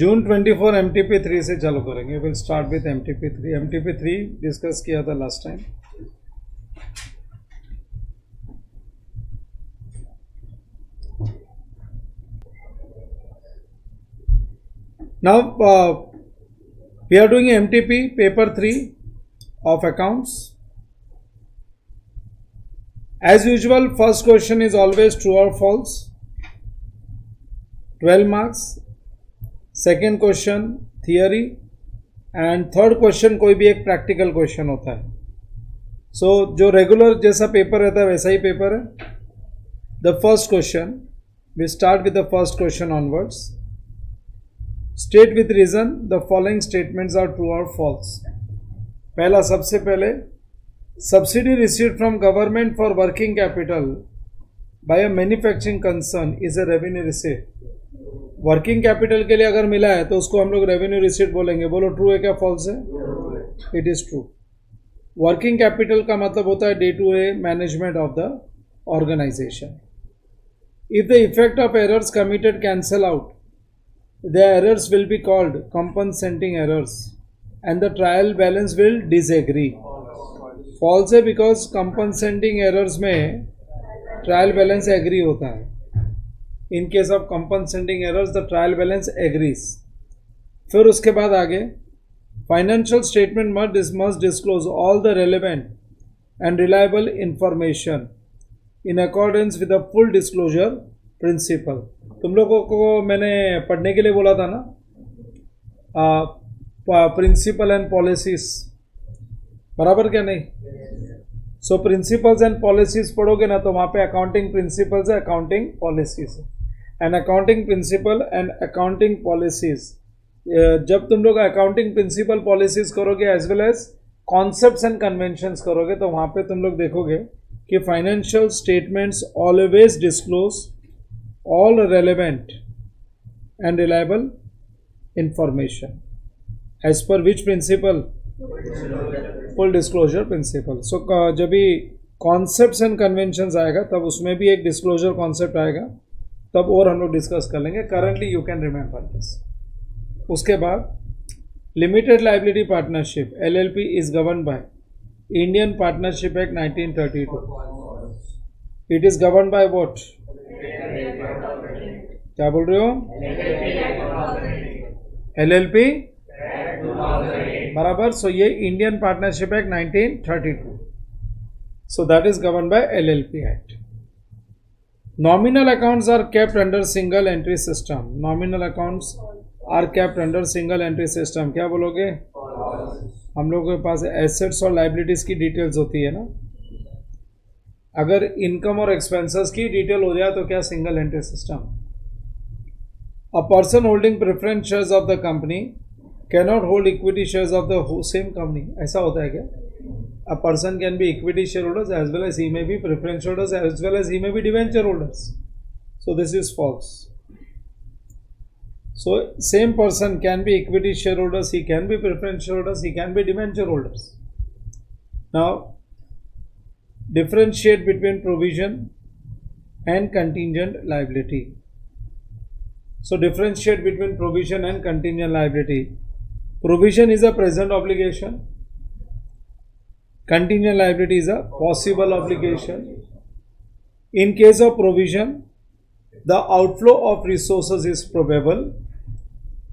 जून 24 MTP3 से चालू करेंगे. Will start with MTP3. MTP3 discuss किया था last time. Now we are doing MTP paper 3 of accounts. As usual, first question is always true or false. 12 marks. Second question theory and third question कोई भी एक practical question होता है. सो जो regular जैसा paper रहता है वैसा ही पेपर है. The first question we start with the first question onwards. State with reason the following statements are true और फॉल्स. पहला, सबसे पहले, subsidy received from government for working capital by a manufacturing concern is a revenue receipt. Working capital के लिए अगर मिला है तो उसको हम लोग रेवेन्यू रिसीट बोलेंगे. बोलो ट्रू है क्या फॉल्स है? It is true. Working capital का मतलब होता है day to day management of the organization. If the effect of errors committed cancel out, the errors will be called compensating errors and the trial balance will disagree. False है because compensating errors में trial balance agree होता है. In case of compensating errors, the trial balance agrees. फिर उसके बाद आगे, financial statement must disclose all the relevant and reliable information in accordance with the full disclosure principle. तुम लोगों को मैंने पढ़ने के लिए बोला था ना, प्रिंसिपल एंड पॉलिसीज, बराबर क्या नहीं? सो प्रिंसिपल्स एंड पॉलिसीज पढ़ोगे ना तो वहाँ पे अकाउंटिंग प्रिंसिपल्स है, अकाउंटिंग पॉलिसीज है. And accounting principle and accounting policies, जब तुम लोग अकाउंटिंग प्रिंसिपल पॉलिसीज करोगे as well as concepts and conventions करोगे तो वहाँ पे तुम लोग देखोगे कि financial statements always disclose all relevant and reliable information as per which principle? Full disclosure principle. So जब भी कॉन्सेप्ट्स एंड कन्वेंशंस आएगा तब उसमें भी एक डिस्क्लोजर कॉन्सेप्ट आएगा, तब और हम लोग डिस्कस कर लेंगे. Currently you can remember this. उसके बाद limited liability partnership LLP is govern by Indian partnership act 1932. It is govern by what? क्या बोल रहे हो? LLP बराबर. सो ये Indian partnership act 1932. So that is govern by LLP act. Nominal accounts are kept under single entry system. Nominal accounts are kept under single entry system. क्या बोलोगे? हम लोगों के पास एसेट्स और लाइबिलिटीज की डिटेल्स होती है ना. अगर इनकम और एक्सपेंसेस की डिटेल हो जाए तो क्या single entry system. A person holding preference shares of the company can not hold equity shares of the same company. ऐसा होता है क्या? A person can be equity shareholders as well as he may be preference holders as well as he may be debenture holders. So this is false. So same person can be equity shareholders, he can be preference shareholders, he can be debenture holders. Now differentiate between provision and contingent liability. So differentiate between provision and contingent liability. Provision is a present obligation. Contingent liability is a possible obligation. In case of provision, the outflow of resources is probable.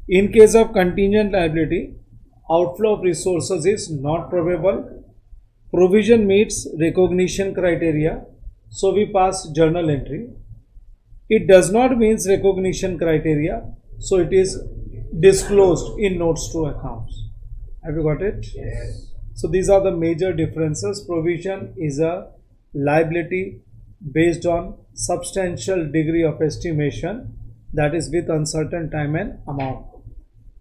In case of contingent liability, outflow of resources is not probable. Provision meets recognition criteria, so we pass journal entry. It does not meet recognition criteria, so it is disclosed in notes to accounts. Have you got it? Yes. So these are the major differences. Provision is a liability based on substantial degree of estimation, that is with uncertain time and amount.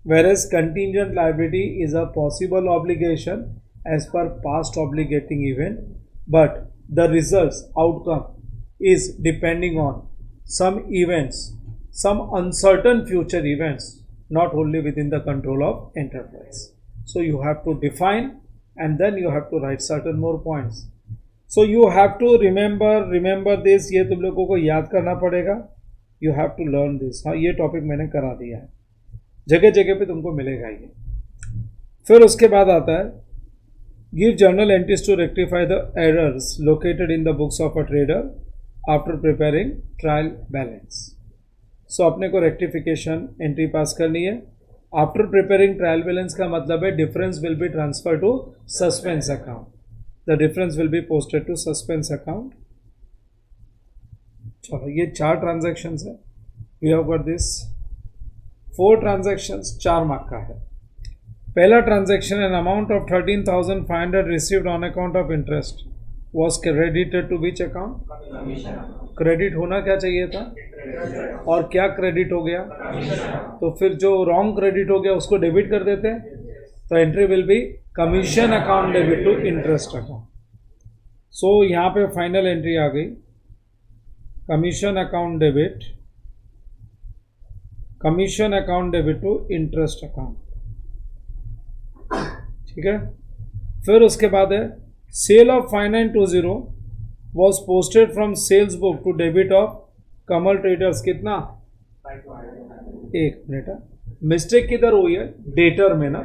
Whereas contingent liability is a possible obligation as per past obligating event, but the results outcome is depending on some events, some uncertain future events, not only within the control of enterprise. So you have to define and then you have to write certain more points. So you have to remember this. ये तुम लोगों को याद करना पड़ेगा. You have to learn this. हाँ, ये topic मैंने करा दिया है. जगह जगह पे तुमको मिलेगा ये। फिर उसके बाद आता है give journal entries to rectify the errors located in the books of a trader after preparing trial balance. So अपने को रेक्टिफिकेशन एंट्री पास करनी है। आफ्टर प्रिपेयरिंग ट्रायल बैलेंस का मतलब है difference will be transfer to suspense account, the difference will be posted to suspense account. चलो ये 4 transactions है, we have got this 4 transactions, 4 mark का है। पहला transaction an amount of 13,500 received on account of interest was credited to which account? Credit होना क्या चाहिए था और क्या क्रेडिट हो गया? तो फिर जो रॉन्ग क्रेडिट हो गया उसको डेबिट कर देते हैं, तो entry will be commission account debit to interest account. So यहाँ पे फाइनल एंट्री आ गई commission account debit, commission account debit to interest account. ठीक है। फिर उसके बाद है sale of 5920 was posted from sales book to debit of Kamal traders. कितना? 1 मिनट, मिस्टेक किधर हुई है? डेटर में ना,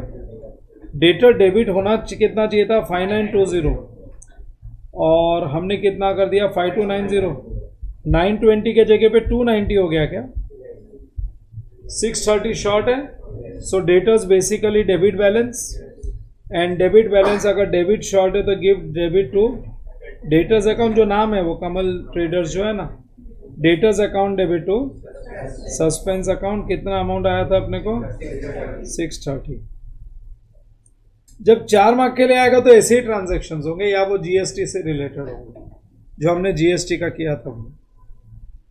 डेटर डेबिट होना कितना चाहिए था? 5920 और हमने कितना कर दिया? 5290। 920 के जगह पे 290 हो गया क्या? 630 शॉर्ट है। So debtors basically debit balance, and debit balance अगर डेबिट शॉर्ट है तो give debit to debtors account, जो नाम है वो कमल ट्रेडर्स जो है ना, debtors account debit to suspense account. कितना अमाउंट आया था अपने को? 630। जब 4 मार्क के लिए आएगा तो ऐसे ही ट्रांजेक्शन होंगे या वो जीएसटी से रिलेटेड होंगे जो हमने जीएसटी का किया था।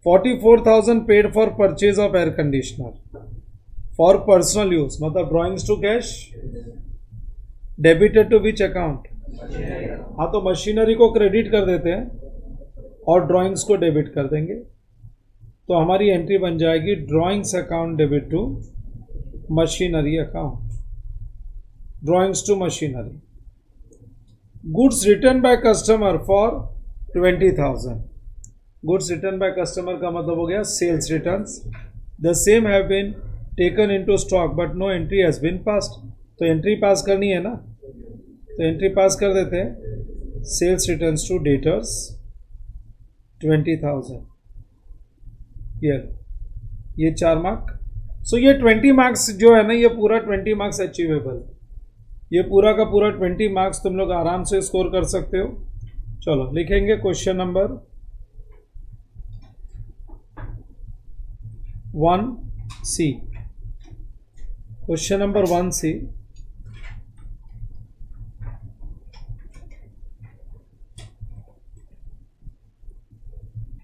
44,000 paid for purchase of air conditioner for personal use, मतलब drawings to cash debited to which account? हाँ, तो मशीनरी को क्रेडिट कर देते हैं और ड्राइंग्स को डेबिट कर देंगे, तो हमारी एंट्री बन जाएगी drawings account debit to machinery account, drawings to machinery. Goods return by customer for 20,000, goods return by customer का मतलब हो गया sales returns. The same have been taken into stock but no entry has been passed, तो entry pass करनी है ना, तो entry पास कर देते हैं सेल्स रिटर्न्स टू डेटर्स 20,000। ये 4 मार्क। सो ये 20 मार्क्स जो है ना, ये पूरा 20 मार्क्स अचीवेबल, ये पूरा का पूरा 20 मार्क्स तुम लोग आराम से स्कोर कर सकते हो। चलो लिखेंगे question number 1C। Question number 1C,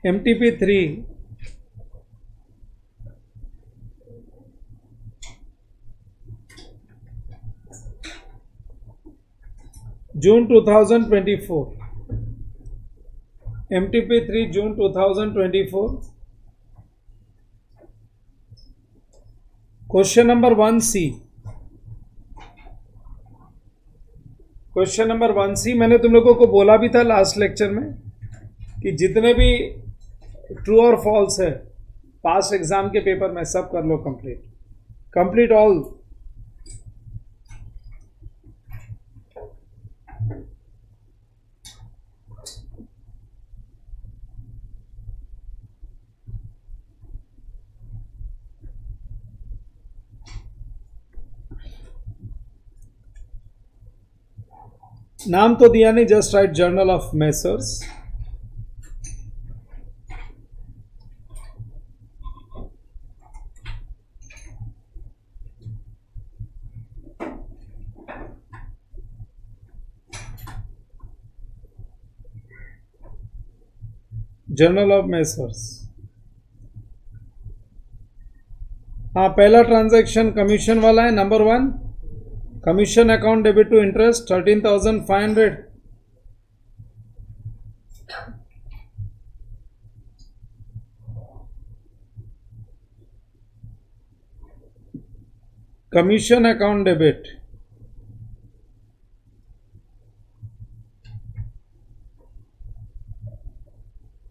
MTP3 June 2024, MTP3 June 2024। Question number 1C, question number 1C मैंने तुम लोगों को बोला भी था लास्ट लेक्चर में कि जितने भी ट्रू और फॉल्स है पास्ट एग्जाम के पेपर में सब कर लो कंप्लीट, कंप्लीट ऑल। नाम तो दिया नहीं, just write journal of messrs. Journal of messrs. हाँ, पहला ट्रांजैक्शन कमीशन वाला है, number 1 commission account debit to interest 13,500। Commission account debit,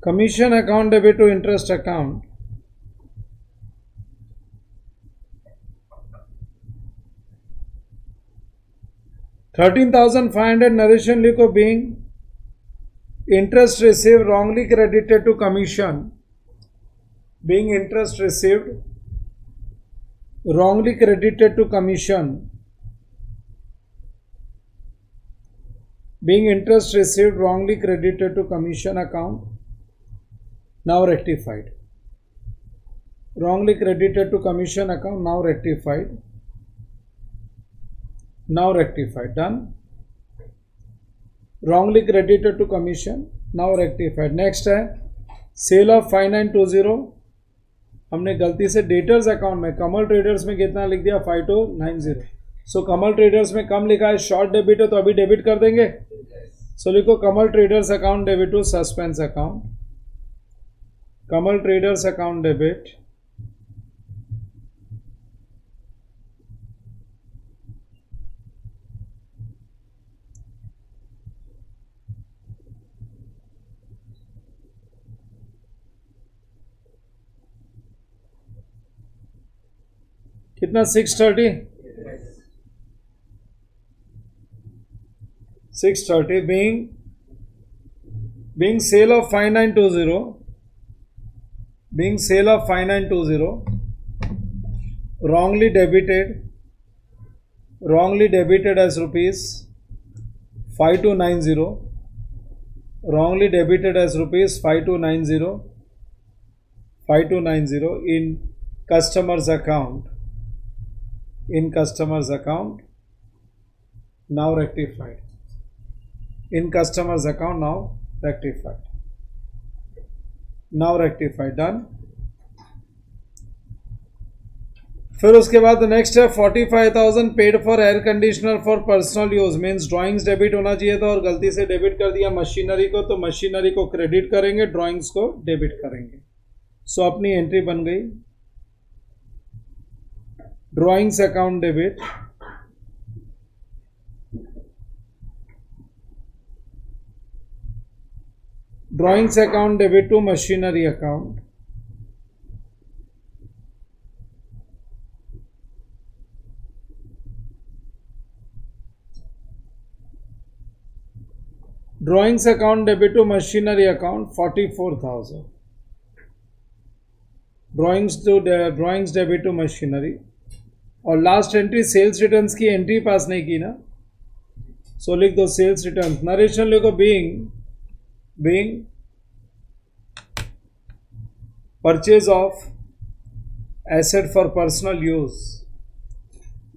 commission account debit to interest account 13,500 narration लिखो being interest received wrongly credited to commission. Being interest received wrongly credited to commission. Being interest received wrongly credited to commission account. Now rectified. Wrongly credited to commission account. Now rectified. Now rectified. Done. Wrongly credited to commission. Now rectified. Next है sale of 5920. हमने गलती से debtors account में कमल traders में कितना लिख दिया 5290. सो कमल traders में कम लिखा है, शॉर्ट डेबिट है तो अभी डेबिट कर देंगे. सो लिखो Kamal traders account debit to suspense account. Kamal traders account debit कितना 630. 630 being sale of 5920, being sale of 5920 wrongly debited as rupees 5290, wrongly debited as rupees 5290 in customer's account. In customer's account. Now rectified. In customer's account. Now rectified. Now rectified. Done. फिर उसके बाद next है 45,000 paid for air conditioner for personal use. Means drawings debit होना चाहिए था और गलती से डेबिट कर दिया मशीनरी को, तो मशीनरी को क्रेडिट करेंगे, ड्राइंग्स को डेबिट करेंगे. सो अपनी एंट्री बन गई drawings account debit, drawings account debit to machinery account. Drawings account debit to machinery account 44,000. Drawings debit to machinery. और लास्ट एंट्री सेल्स रिटर्न्स की एंट्री पास नहीं की ना, सो लिख दो सेल्स रिटर्न्स. नरेशन लिखो being purchase of asset for personal use.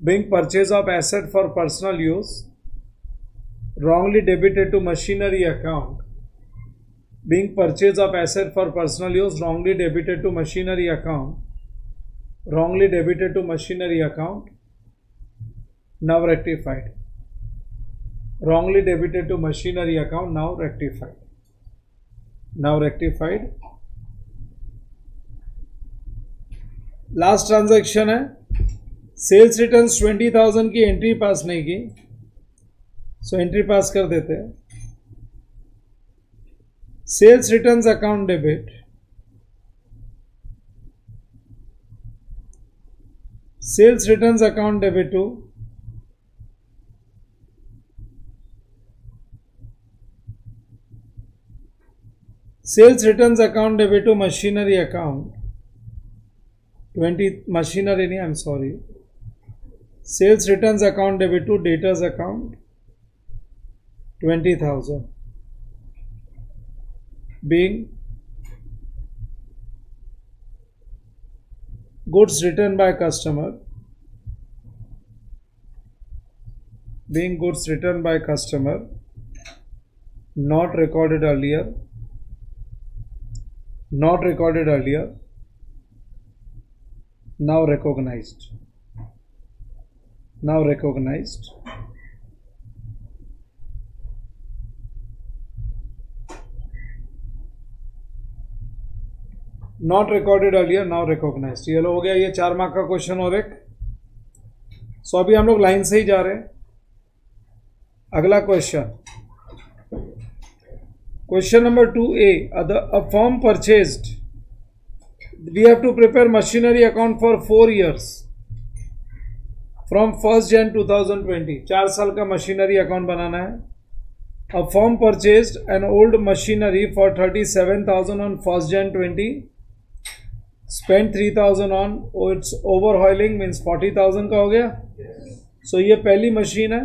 Being purchase of asset for personal use wrongly debited to machinery account. Being purchase of asset for personal use wrongly debited to machinery account. Wrongly debited to machinery account. Now rectified. Wrongly debited to machinery account. Now rectified. Now rectified. Last transaction है sales returns 20,000 की entry pass नहीं की, so entry पास कर देते हैं. Sales returns account debit, sales returns account debit to sales returns account debit to machinery account 20 machinery नहीं, I am sorry, sales returns account debit to debtors account 20,000. Being goods returned by customer, being goods returned by customer not recorded earlier, not recorded earlier, now recognized, now recognized. Not recorded earlier now recognized. ये लो हो गया, ये 4 mark का question और एक. सो अभी हम लोग लाइन से ही जा रहे हैं. अगला question, question number 2A. A firm purchased, we have to prepare machinery account for 4 years. From 1 Jan 2020, 4 साल का मशीनरी अकाउंट बनाना है. अ firm purchased an old machinery for 37,000 on 1 Jan 2020, spend 3,000 on it's overhauling, means 40,000 का हो गया. सो ये पहली machine है,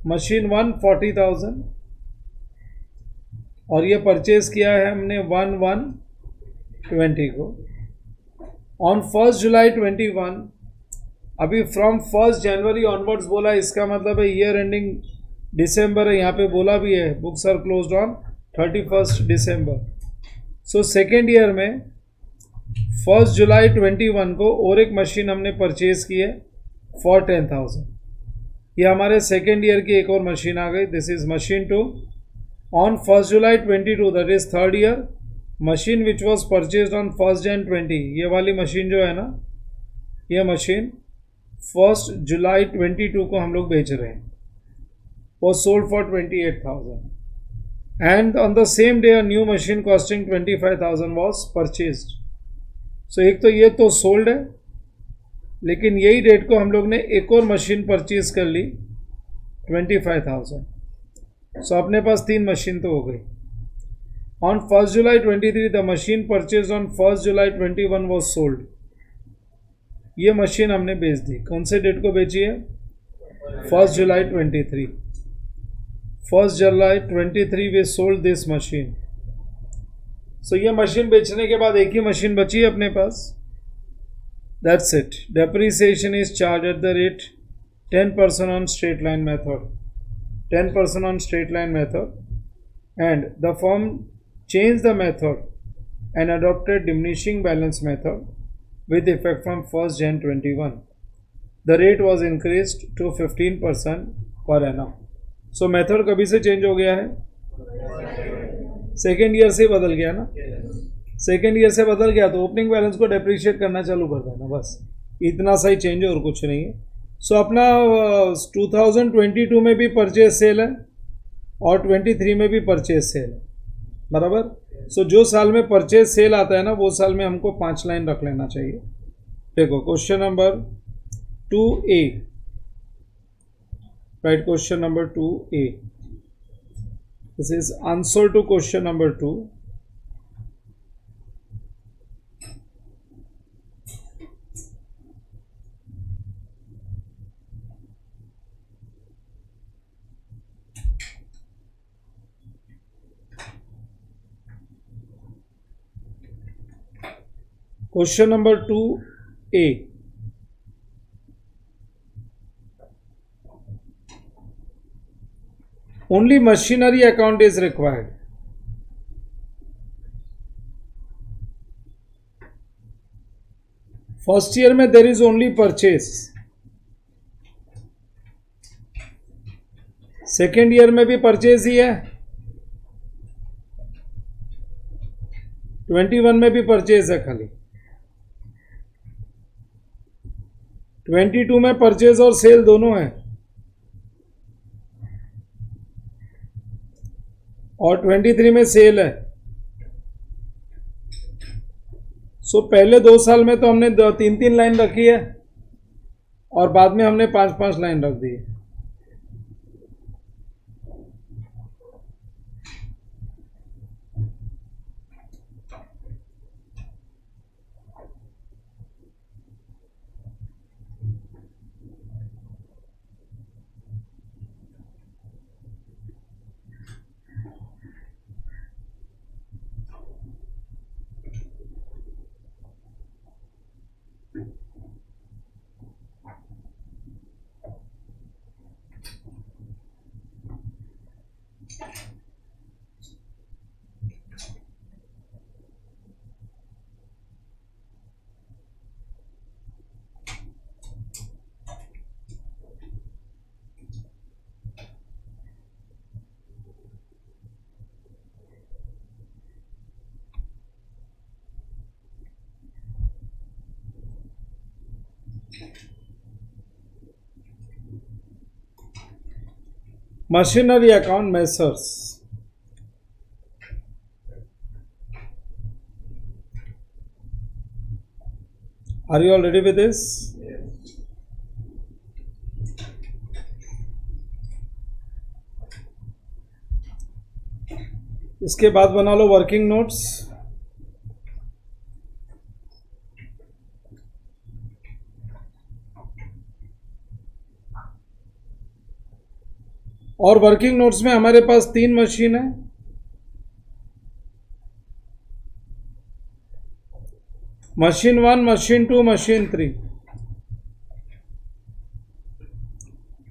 machine 1 40,000, और ये परचेज किया है हमने 1/1/20 को. ऑन 1 July 21, अभी फ्रॉम 1 January ऑनवर्ड्स बोला, इसका मतलब है ईयर एंडिंग दिसंबर है, यहाँ पे बोला भी है books are closed on 31 December. So second year में 1 July 21 को और एक मशीन हमने परचेज की है फॉर 10,000. ये हमारे सेकेंड ईयर की एक और मशीन आ गई. This is machine 2. On 1 July 22, that is third year, machine which was purchase on 1 Jan 20, ये वाली मशीन जो है ना, ये मशीन 1 July 22 को हम लोग बेच रहे हैं, was sold for 28,000. And on the same day a new machine costing 25,000 was purchased. So एक तो ये तो सोल्ड है, लेकिन यही डेट को हम लोग ने एक और मशीन परचेज कर ली 25,000. सो अपने पास 3 मशीन तो हो गई. On 1 July 23, the machine purchase on 1 July 21 was sold. ये मशीन हमने बेच दी. कौन से डेट को बेची है? 1 July 23. 1 July 23 we sold this machine. So ये मशीन बेचने के बाद एक ही मशीन बची है अपने पास. That's it. Depreciation is charge at the rate 10% on straight line method. 10% on straight line method, and the firm changed the method and adopted diminishing balance method with effect from 1 Jan 21. The rate was increased to 15% per annum. So method कभी से change हो गया है? Second year से बदल गया ना. Second year से बदल गया तो ओपनिंग बैलेंस को डेप्रिशिएट करना चालू कर देना, बस इतना सा ही चेंज है और कुछ नहीं है. सो अपना 2022 में भी परचेज सेल है और 23 में भी परचेज सेल है, बराबर. सो जो साल में परचेज सेल आता है ना, वो साल में हमको 5 लाइन रख लेना चाहिए. देखो question number 2A, right. Question number 2A, this is answer to question number 2. Question number 2A. Only machinery account is required. First year में there is only purchase. Second year में भी परचेज ही है, 21 में भी परचेज है खाली. 22 में purchase और सेल दोनों है, और 23 में सेल है. सो पहले 2 साल में तो हमने 3-3 लाइन रखी है, और बाद में हमने 5-5 लाइन रख दी है. Machinery account measures. Are you all ready with this? Yes. इसके बाद बना लो वर्किंग नोट्स। और वर्किंग नोट्स में हमारे पास 3 मशीन है। मशीन 1, मशीन 2, मशीन 3,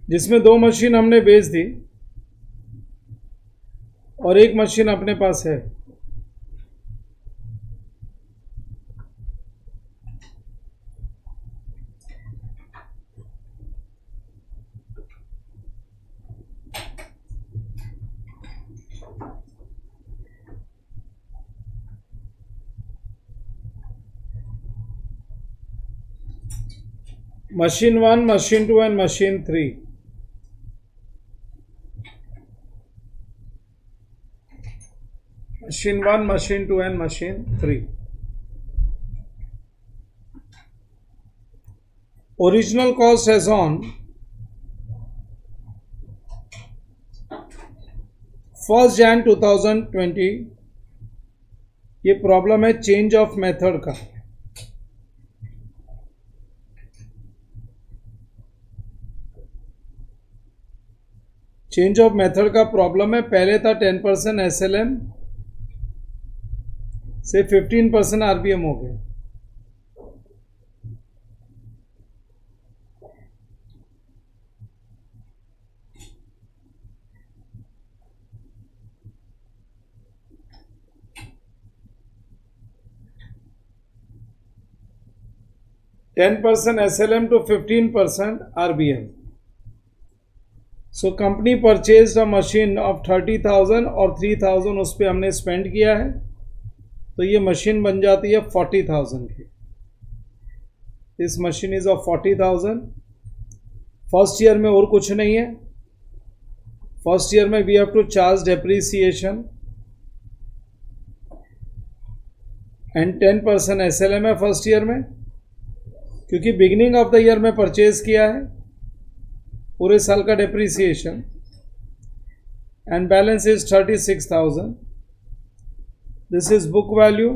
जिसमें 2 मशीन हमने बेच दी और 1 मशीन अपने पास है। Machine 1, machine 2 and machine 3। Machine 1, machine 2 and machine 3। Original cost as on 1 Jan 2020। ये प्रॉब्लम है चेंज ऑफ मेथड का। चेंज ऑफ मेथड का प्रॉब्लम है। पहले था 10% SLM से 15% RBM हो गया। $10% SLM to 15% RBM। So company purchase a machine of 30,000 और 3,000 उस पर हमने स्पेंड किया है, तो ये मशीन बन जाती है 40,000 की। This machine is of 40,000। First year में और कुछ नहीं है। फर्स्ट ईयर में we have to charge depreciation and 10% SLM है फर्स्ट ईयर में, क्योंकि बिगिनिंग ऑफ द ईयर में परचेज किया है, पूरे साल का depreciation. And balance is 36,000। This is book value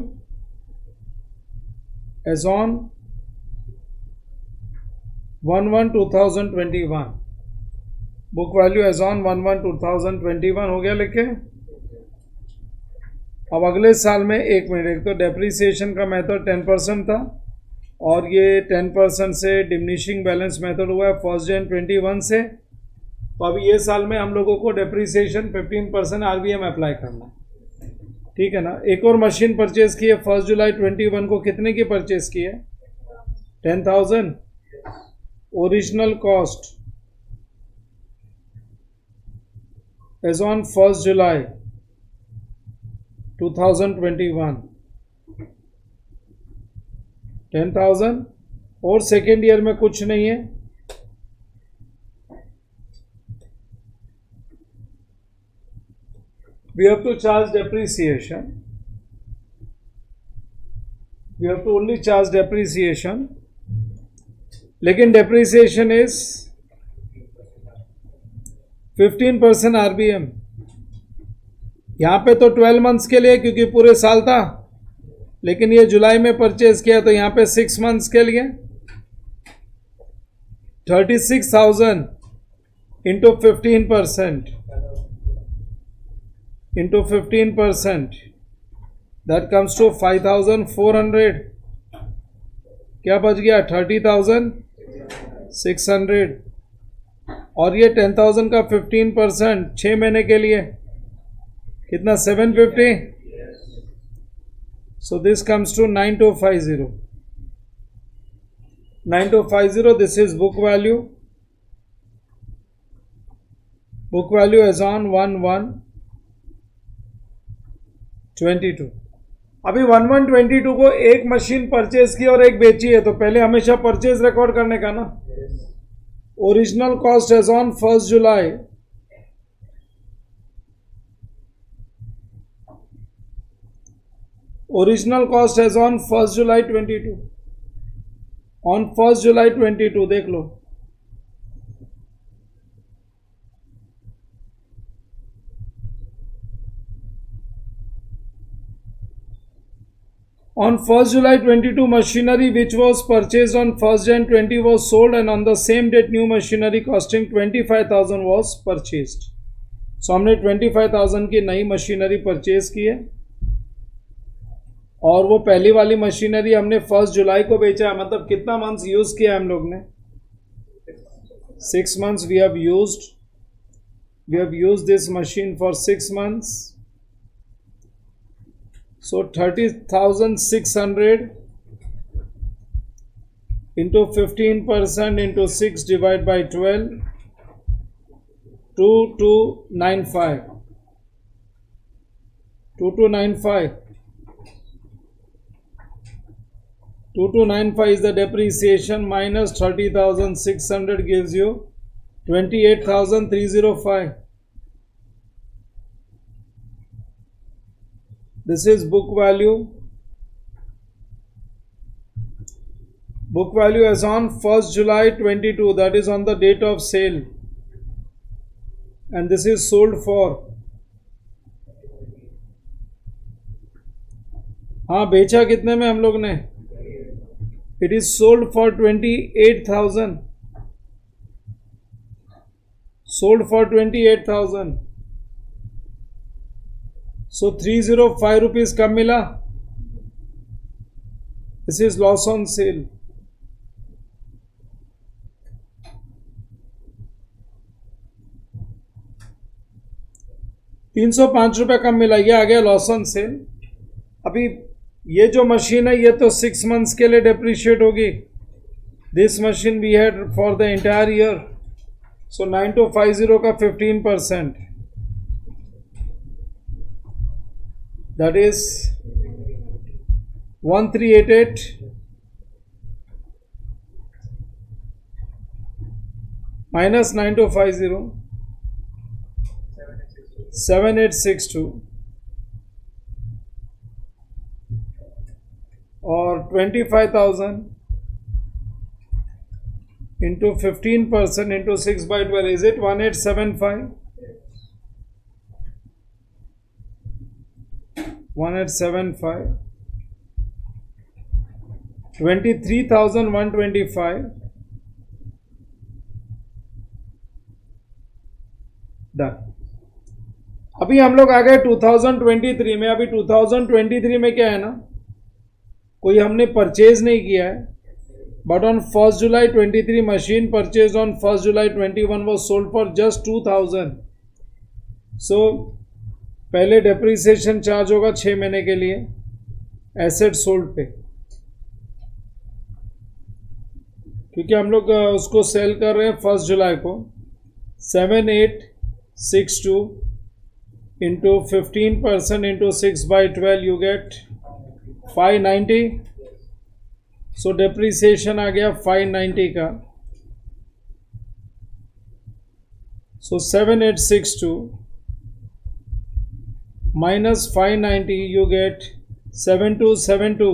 as on 1/1/2021। Book value as on 1/1/2021 हो गया लिखे। अब अगले साल में एक तो डेप्रीसिएशन का मेथड 10% था और ये 10% से डिमिनिशिंग बैलेंस मेथड हुआ है 1 Jan 2021 से। तो अब ये साल में हम लोगों को डेप्रीसिएशन 15% RBM अप्लाई करना है, ठीक है ना। एक और मशीन परचेज की है 1 July 2021 को। कितने की परचेज की है? 10,000। Original cost as on 1 July 2021 10,000। और सेकेंड ईयर में कुछ नहीं है। We have to charge depreciation. We have to only charge depreciation, लेकिन डेप्रीसिएशन इज 15% RBM। यहां पे तो 12 मंथ्स के लिए, क्योंकि पूरे साल था, लेकिन ये जुलाई में परचेज किया तो यहां पे 6 मंथ्स के लिए 36,000 इंटू 15% दैट कम्स टू 5,400। क्या बच गया? 30,600। और ये 10,000 का 15% 6 महीने के लिए कितना? 750। So this comes to 9250. 9250, this is book value. Book value is on 1/1/22। अभी 1/1/22 को एक मशीन परचेज की और एक बेची है, तो पहले हमेशा परचेज रिकॉर्ड करने का ना। Original cost as on 1 July original cost as on 1 July 22। On 1 July 22 देख लो। On 1st July 22, machinery which was purchased on 1st Jan 20 was sold, and on the same date new machinery costing 25,000 was purchased. So हमने 25,000 की नई machinery purchase की है और वो पहली वाली मशीनरी हमने 1st जुलाई को बेचा है. मतलब कितना मंथ्स यूज किया हम लोग ने? 6 months we have used this machine for 6 months. So 30,600 into 15% into 6 divided by 12, 2295. 2295. 2295 is the depreciation minus 30,600 gives you 28,305. This is book value. Book value as on 1st July 22, that is on the date of sale. And this is sold for. हाँ, बेचा कितने में हम लोग ने? It is sold for 28,000. Sold for 28,000. So 305 rupees कम मिला. This is loss on sale. ₹305 कम मिला. ये आ गया लॉस ऑन सेल. अभी ये जो मशीन है ये तो 6 months के लिए डेप्रिशिएट होगी. This machine we had for the entire year. So 9250 का 15%. That is 1388 minus 9250 7862 और 25,000 into 15% into 6 by 12. Is it 1875? 1875. 23,125. Done. अभी हम लोग आ गए 2023 में. अभी 2023 में क्या है ना, कोई हमने परचेज नहीं किया है. But on 1st July 23 machine purchase on 1st July 21 was sold for just 2,000. सो पहले डेप्रिसिएशन चार्ज होगा 6 महीने के लिए एसेट सोल्ड पे, क्योंकि हम लोग उसको सेल कर रहे हैं 1st जुलाई को. 7862 into 15% into 6 by 12 you get 590. So depreciation आ गया 590 का. So 7862 minus 590 you get 7272.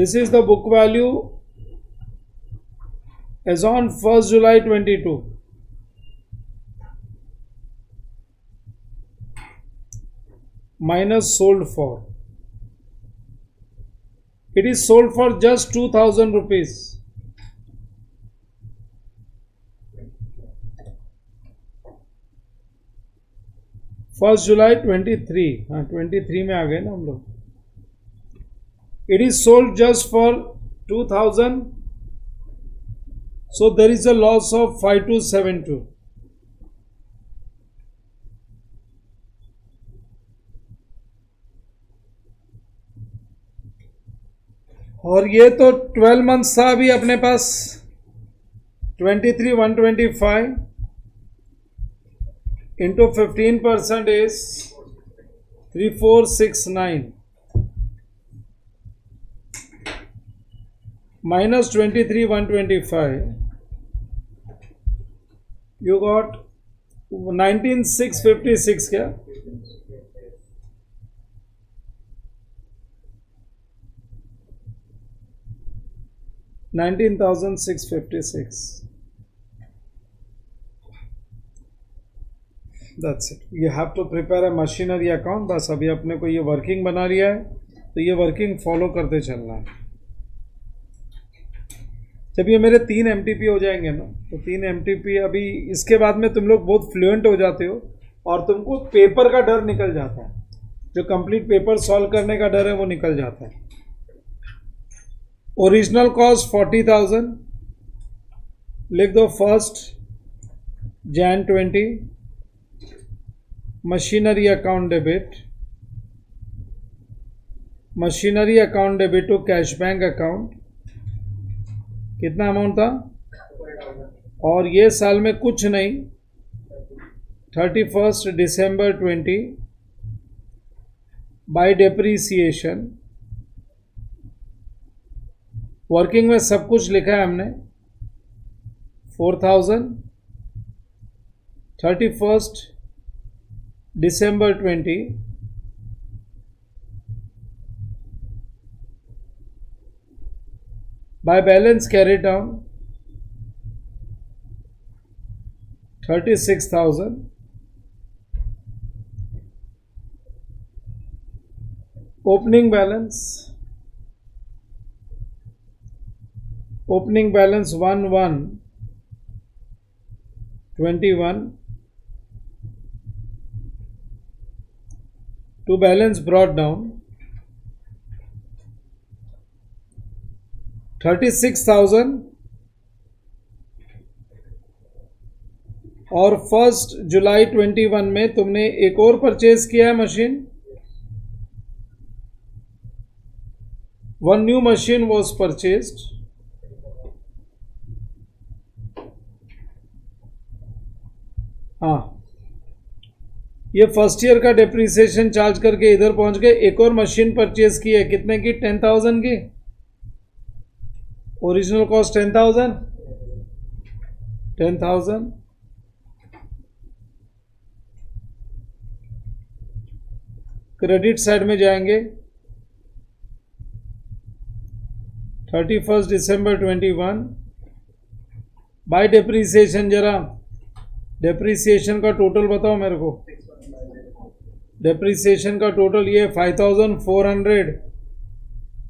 This is the book value as on 1st July 22. Minus sold for. It is sold for just 2,000 rupees. First जुलाई 23. हाँ 23 में आ गए ना हम लोग. It is sold just for 2,000. So there is a loss of 5272. और ये तो 12 months था अभी अपने पास. 23,125 into 15% is 3469 minus 23,125 you got 19,656. क्या 19,656. That's it. You have to prepare a machinery account. बस अभी अपने को ये वर्किंग बना लिया है, तो ये वर्किंग फॉलो करते चलना है. जब ये मेरे 3 MTP हो जाएंगे ना, तो 3 MTP अभी इसके बाद में तुम लोग बहुत फ्लुएंट हो जाते हो और तुमको पेपर का डर निकल जाता है. जो कंप्लीट पेपर सॉल्व करने का डर है वो निकल जाता है. ओरिजिनल कॉस्ट 40,000 लिख दो. First Jan 20 machinery account debit, machinery account debit to cash bank account. कितना अमाउंट था? और ये साल में कुछ नहीं. 31 December 20 बाय डेप्रीसिएशन. वर्किंग में सब कुछ लिखा है हमने. 4,000 31 December 20 by balance carried down 36,000. Opening balance 11/21 to balance brought down 36,000. और 1 जुलाई 21 में तुमने एक और परचेज किया है machine. One new machine was purchased. हाँ, ये फर्स्ट ईयर का डेप्रीसिएशन चार्ज करके इधर पहुंच गए. एक और मशीन परचेज की है. कितने की? 10,000 की. Original cost 10,000. क्रेडिट साइड में जाएंगे. 31 December 21 बाय डेप्रीसिएशन. जरा डेप्रीसिएशन का टोटल बताओ मेरे को. डेप्रीसिएशन का टोटल ये 5,400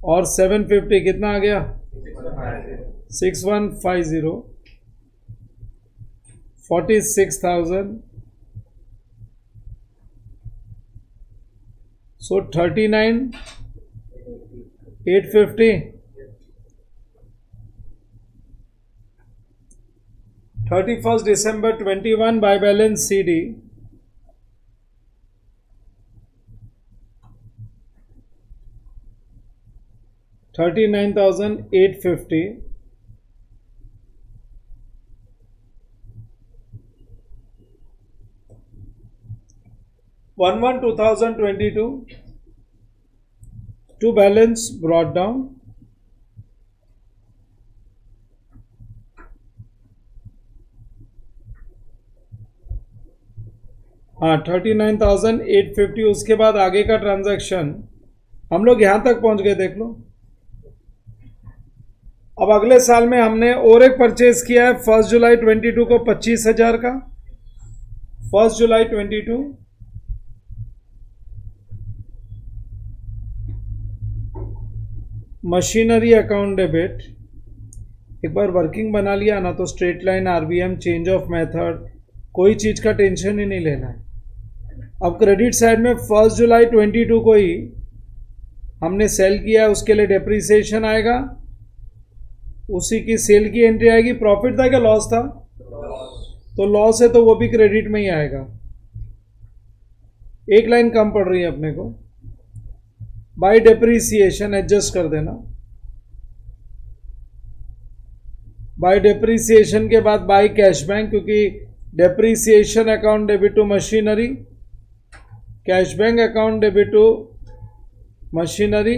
और 750 कितना आ गया? 6150. 46,000. So 39,850. 31 December 21 by balance CD 39,850. One 2022 to balance brought down हाँ 39,850. उसके बाद आगे का ट्रांजैक्शन हम लोग यहां तक पहुंच गए. देख लो. अब अगले साल में हमने और एक परचेज किया है 1 जुलाई 22 को 25,000 का. 1 जुलाई 22 मशीनरी अकाउंट डेबिट. एक बार वर्किंग बना लिया ना तो straight line, RBM, change of method, कोई चीज का टेंशन ही नहीं लेना है. अब क्रेडिट साइड में 1 जुलाई 22 को ही हमने सेल किया है, उसके लिए डेप्रीसिएशन आएगा. उसी की सेल की एंट्री आएगी. प्रॉफिट था क्या लॉस था? तो लॉस है तो वो भी क्रेडिट में ही आएगा. एक लाइन कम पड़ रही है अपने को. बाय डेप्रीसिएशन एडजस्ट कर देना. बाय डेप्रीसिएशन के बाद बाय कैश बैंक, क्योंकि depreciation account debit to machinery, cash bank account debit to machinery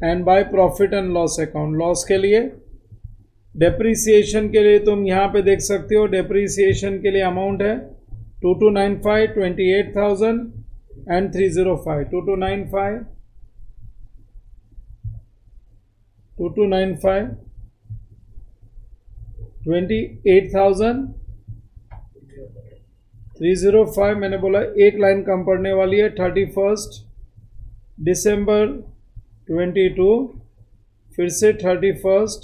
and by profit and loss account. Loss के लिए, डेप्रीसिएशन के लिए तुम यहां पे देख सकते हो. डेप्रीसिएशन के लिए अमाउंट है 2295, 28,000 एंड 305. 2295, 28,000 305 मैंने बोला एक लाइन कम पड़ने वाली है. 31 दिसंबर 22, फिर से 31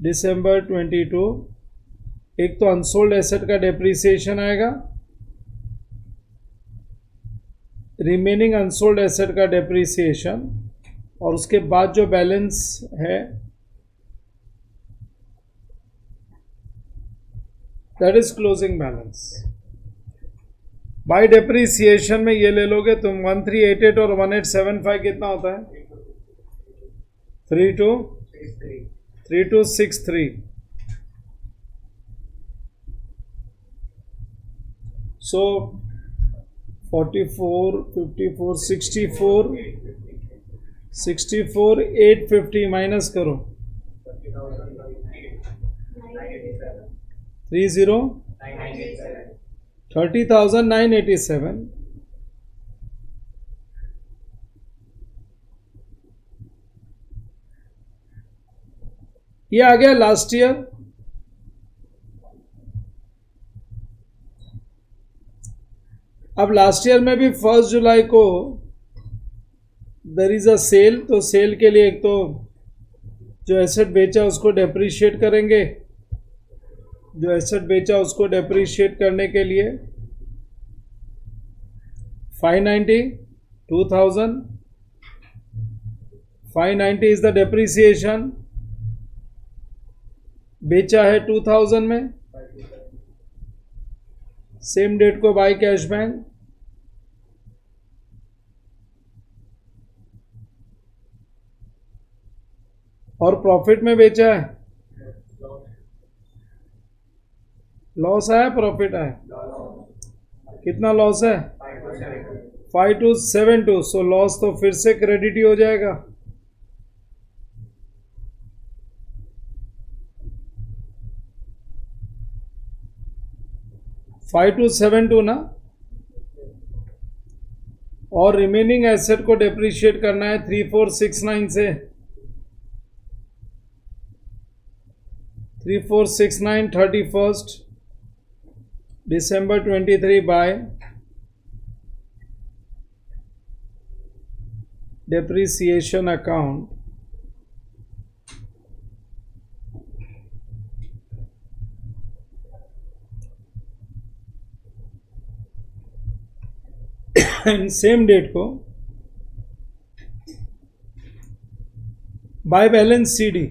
दिसंबर 22. एक तो अनसोल्ड एसेट का डेप्रिसिएशन आएगा, रिमेनिंग अनसोल्ड एसेट का डेप्रिसिएशन, और उसके बाद जो बैलेंस है that is closing balance. Bye depreciation में ये ले लोगे तुम 1388 और 1875 कितना होता है? 3263. So 44, 54, 64, 850 माइनस करो. 30,987. ये आ गया लास्ट ईयर. अब लास्ट ईयर में भी 1 जुलाई को देयर इज अ सेल, तो सेल के लिए एक तो जो एसेट बेचा उसको डेप्रिशिएट करेंगे. जो एसेट बेचा उसको डेप्रिशिएट करने के लिए 590, 2000, 590 इज द डेप्रिसिएशन. बेचा है 2000 में, सेम डेट को बाय कैश बैंक. और प्रॉफिट में बेचा है. लॉस आया, प्रॉफिट आया. कितना लॉस है? 5272. सो लॉस तो फिर से क्रेडिट ही हो जाएगा. $5272 ना. और रिमेनिंग एसेट को डेप्रिशिएट करना है 3469 से. 3469 31 December 23 by depreciation account. Same date को बाय बैलेंस सीडी.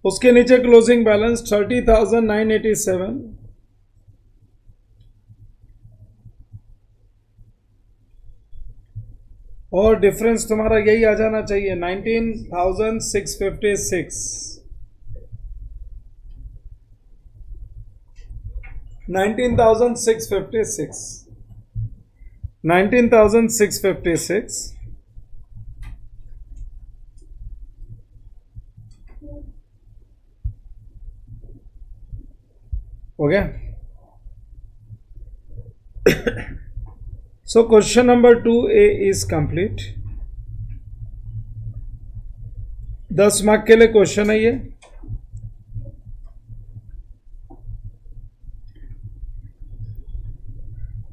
उसके नीचे क्लोजिंग बैलेंस 30,987. और डिफरेंस तुम्हारा यही आ जाना चाहिए 19,656. 19,656. 19,656. हो गया. So question number 2A is complete. 10 mark के लिए क्वेश्चन है ये.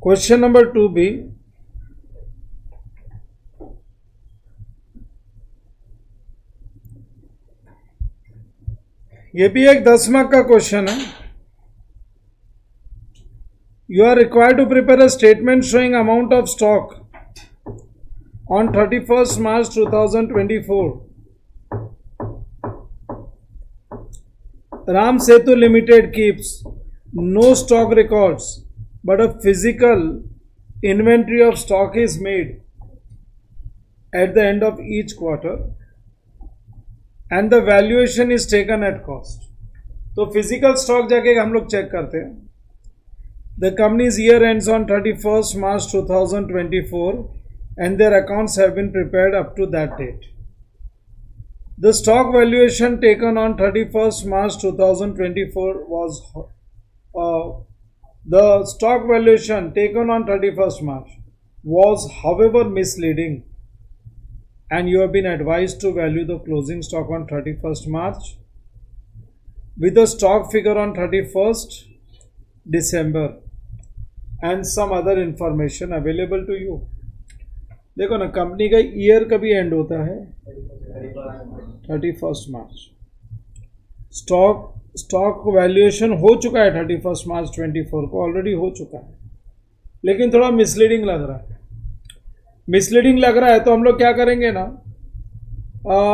Question number 2B. ये भी एक 10 मार्क का क्वेश्चन है. You are required to prepare a statement showing amount of stock on 31st March 2024. Ram Setu Limited keeps no stock records, but a physical inventory of stock is made at the end of each quarter, and the valuation is taken at cost. तो physical stock जाके हम लोग check करते हैं. The company's year ends on 31st March 2024 and their accounts have been prepared up to that date. The stock valuation taken on 31st March 2024 was the stock valuation taken on 31st March was however misleading and you have been advised to value the closing stock on 31st March with a stock figure on 31st December and some other information available to you. देखो ना, company का year कभी and होता है 31st मार्च. Stock valuation हो चुका है 31st मार्च 24 को, ऑलरेडी हो चुका है, लेकिन थोड़ा मिसलीडिंग लग रहा है. मिसलीडिंग लग रहा है तो हम लोग क्या करेंगे ना,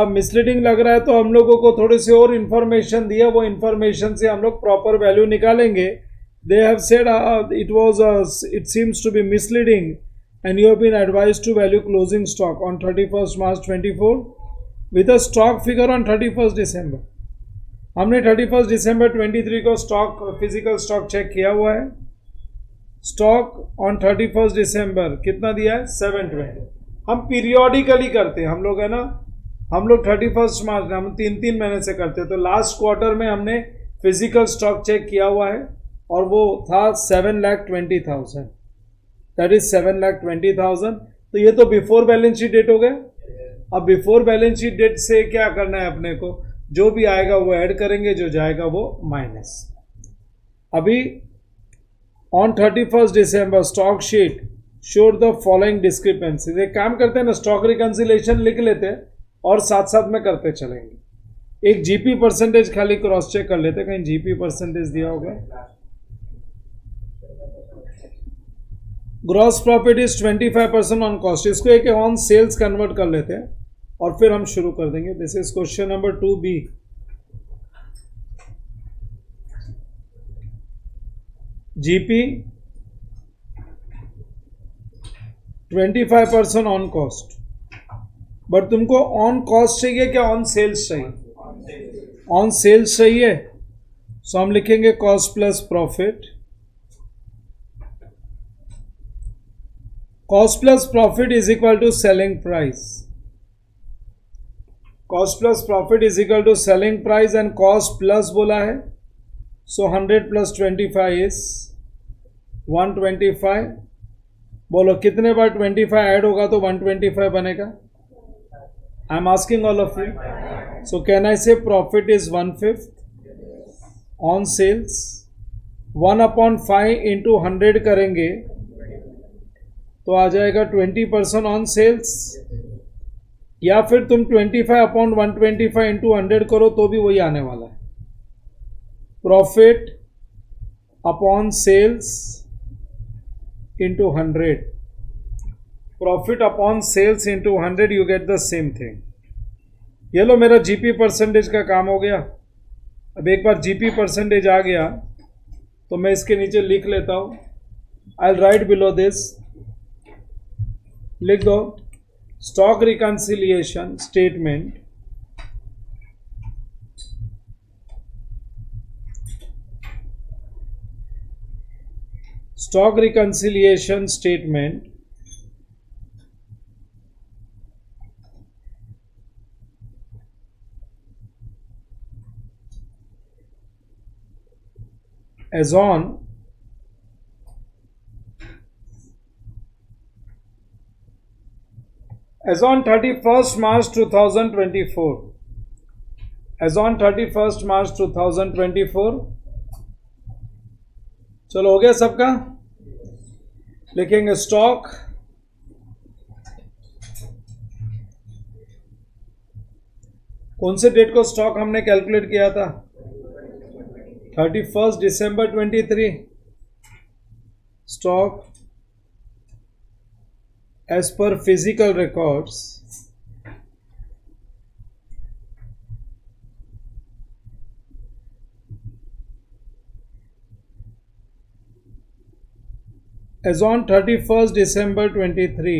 मिसलीडिंग लग रहा है तो हम लोगों को थोड़ी सी और इन्फॉर्मेशन दिया, वो इन्फॉर्मेशन से हम लोग प्रॉपर वैल्यू निकालेंगे. They have said it seems to be misleading and you have been advised to value closing stock on 31st March 24 with a stock figure on 31st December. हमने 31st December 23 को stock, physical stock check किया हुआ है. Stock on 31st December कितना दिया है 720. हम periodically करते हैं, हम लोग है ना, हम लोग 31st मार्च हम 3 महीने से करते हैं. तो लास्ट क्वार्टर में हमने फिजिकल स्टॉक चेक किया हुआ है और वो था 7,20,000. That is 7,20,000. तो ये तो बिफोर बैलेंस शीट डेट हो गया. अब बिफोर बैलेंस शीट डेट से क्या करना है अपने को, जो भी आएगा वो ऐड करेंगे, जो जाएगा वो माइनस. अभी on 31st December stock sheet showed the following discrepancy. एक काम करते हैं ना, स्टॉक रिकंसिलेशन लिख लेते हैं और साथ साथ में करते चलेंगे. एक जीपी परसेंटेज खाली क्रॉस चेक कर लेते हैं, कहीं जीपी परसेंटेज दिया होगा. Gross profit is 25% on cost. इसको एक ऑन सेल्स कन्वर्ट कर लेते हैं और फिर हम शुरू कर देंगे. This is question number 2B. GP 25% on cost, but तुमको ऑन कॉस्ट चाहिए क्या ऑन सेल्स चाहिए? ऑन सेल्स चाहिए. सो हम लिखेंगे cost plus profit. Cost plus profit is equal to selling price. Cost plus profit is equal to selling price and cost plus बोला है. सो 100 प्लस 25 इज 125. बोलो कितने बार 25 ऐड होगा तो 125 बनेगा? I am asking all of you. So can I say profit is 1/5 on sales. 1/5 into 100 करेंगे तो आ जाएगा 20% ऑन सेल्स. या फिर तुम 25/125 इंटू 100 करो तो भी वही आने वाला है. Profit upon sales into 100. Profit upon sales into 100, you get the same thing. ये लो, मेरा जीपी परसेंटेज का काम हो गया. अब एक बार जीपी परसेंटेज आ गया तो मैं इसके नीचे लिख लेता हूं. I will write below this. लिख दो stock reconciliation statement stock reconciliation statement as on as on 31st March 2024. As on 31st March 2024. चलो हो गया सबका. लिखेंगे स्टॉक कौन से डेट को स्टॉक हमने कैलकुलेट किया था? 31st December 23. Stock as per physical records as on 31st December 23.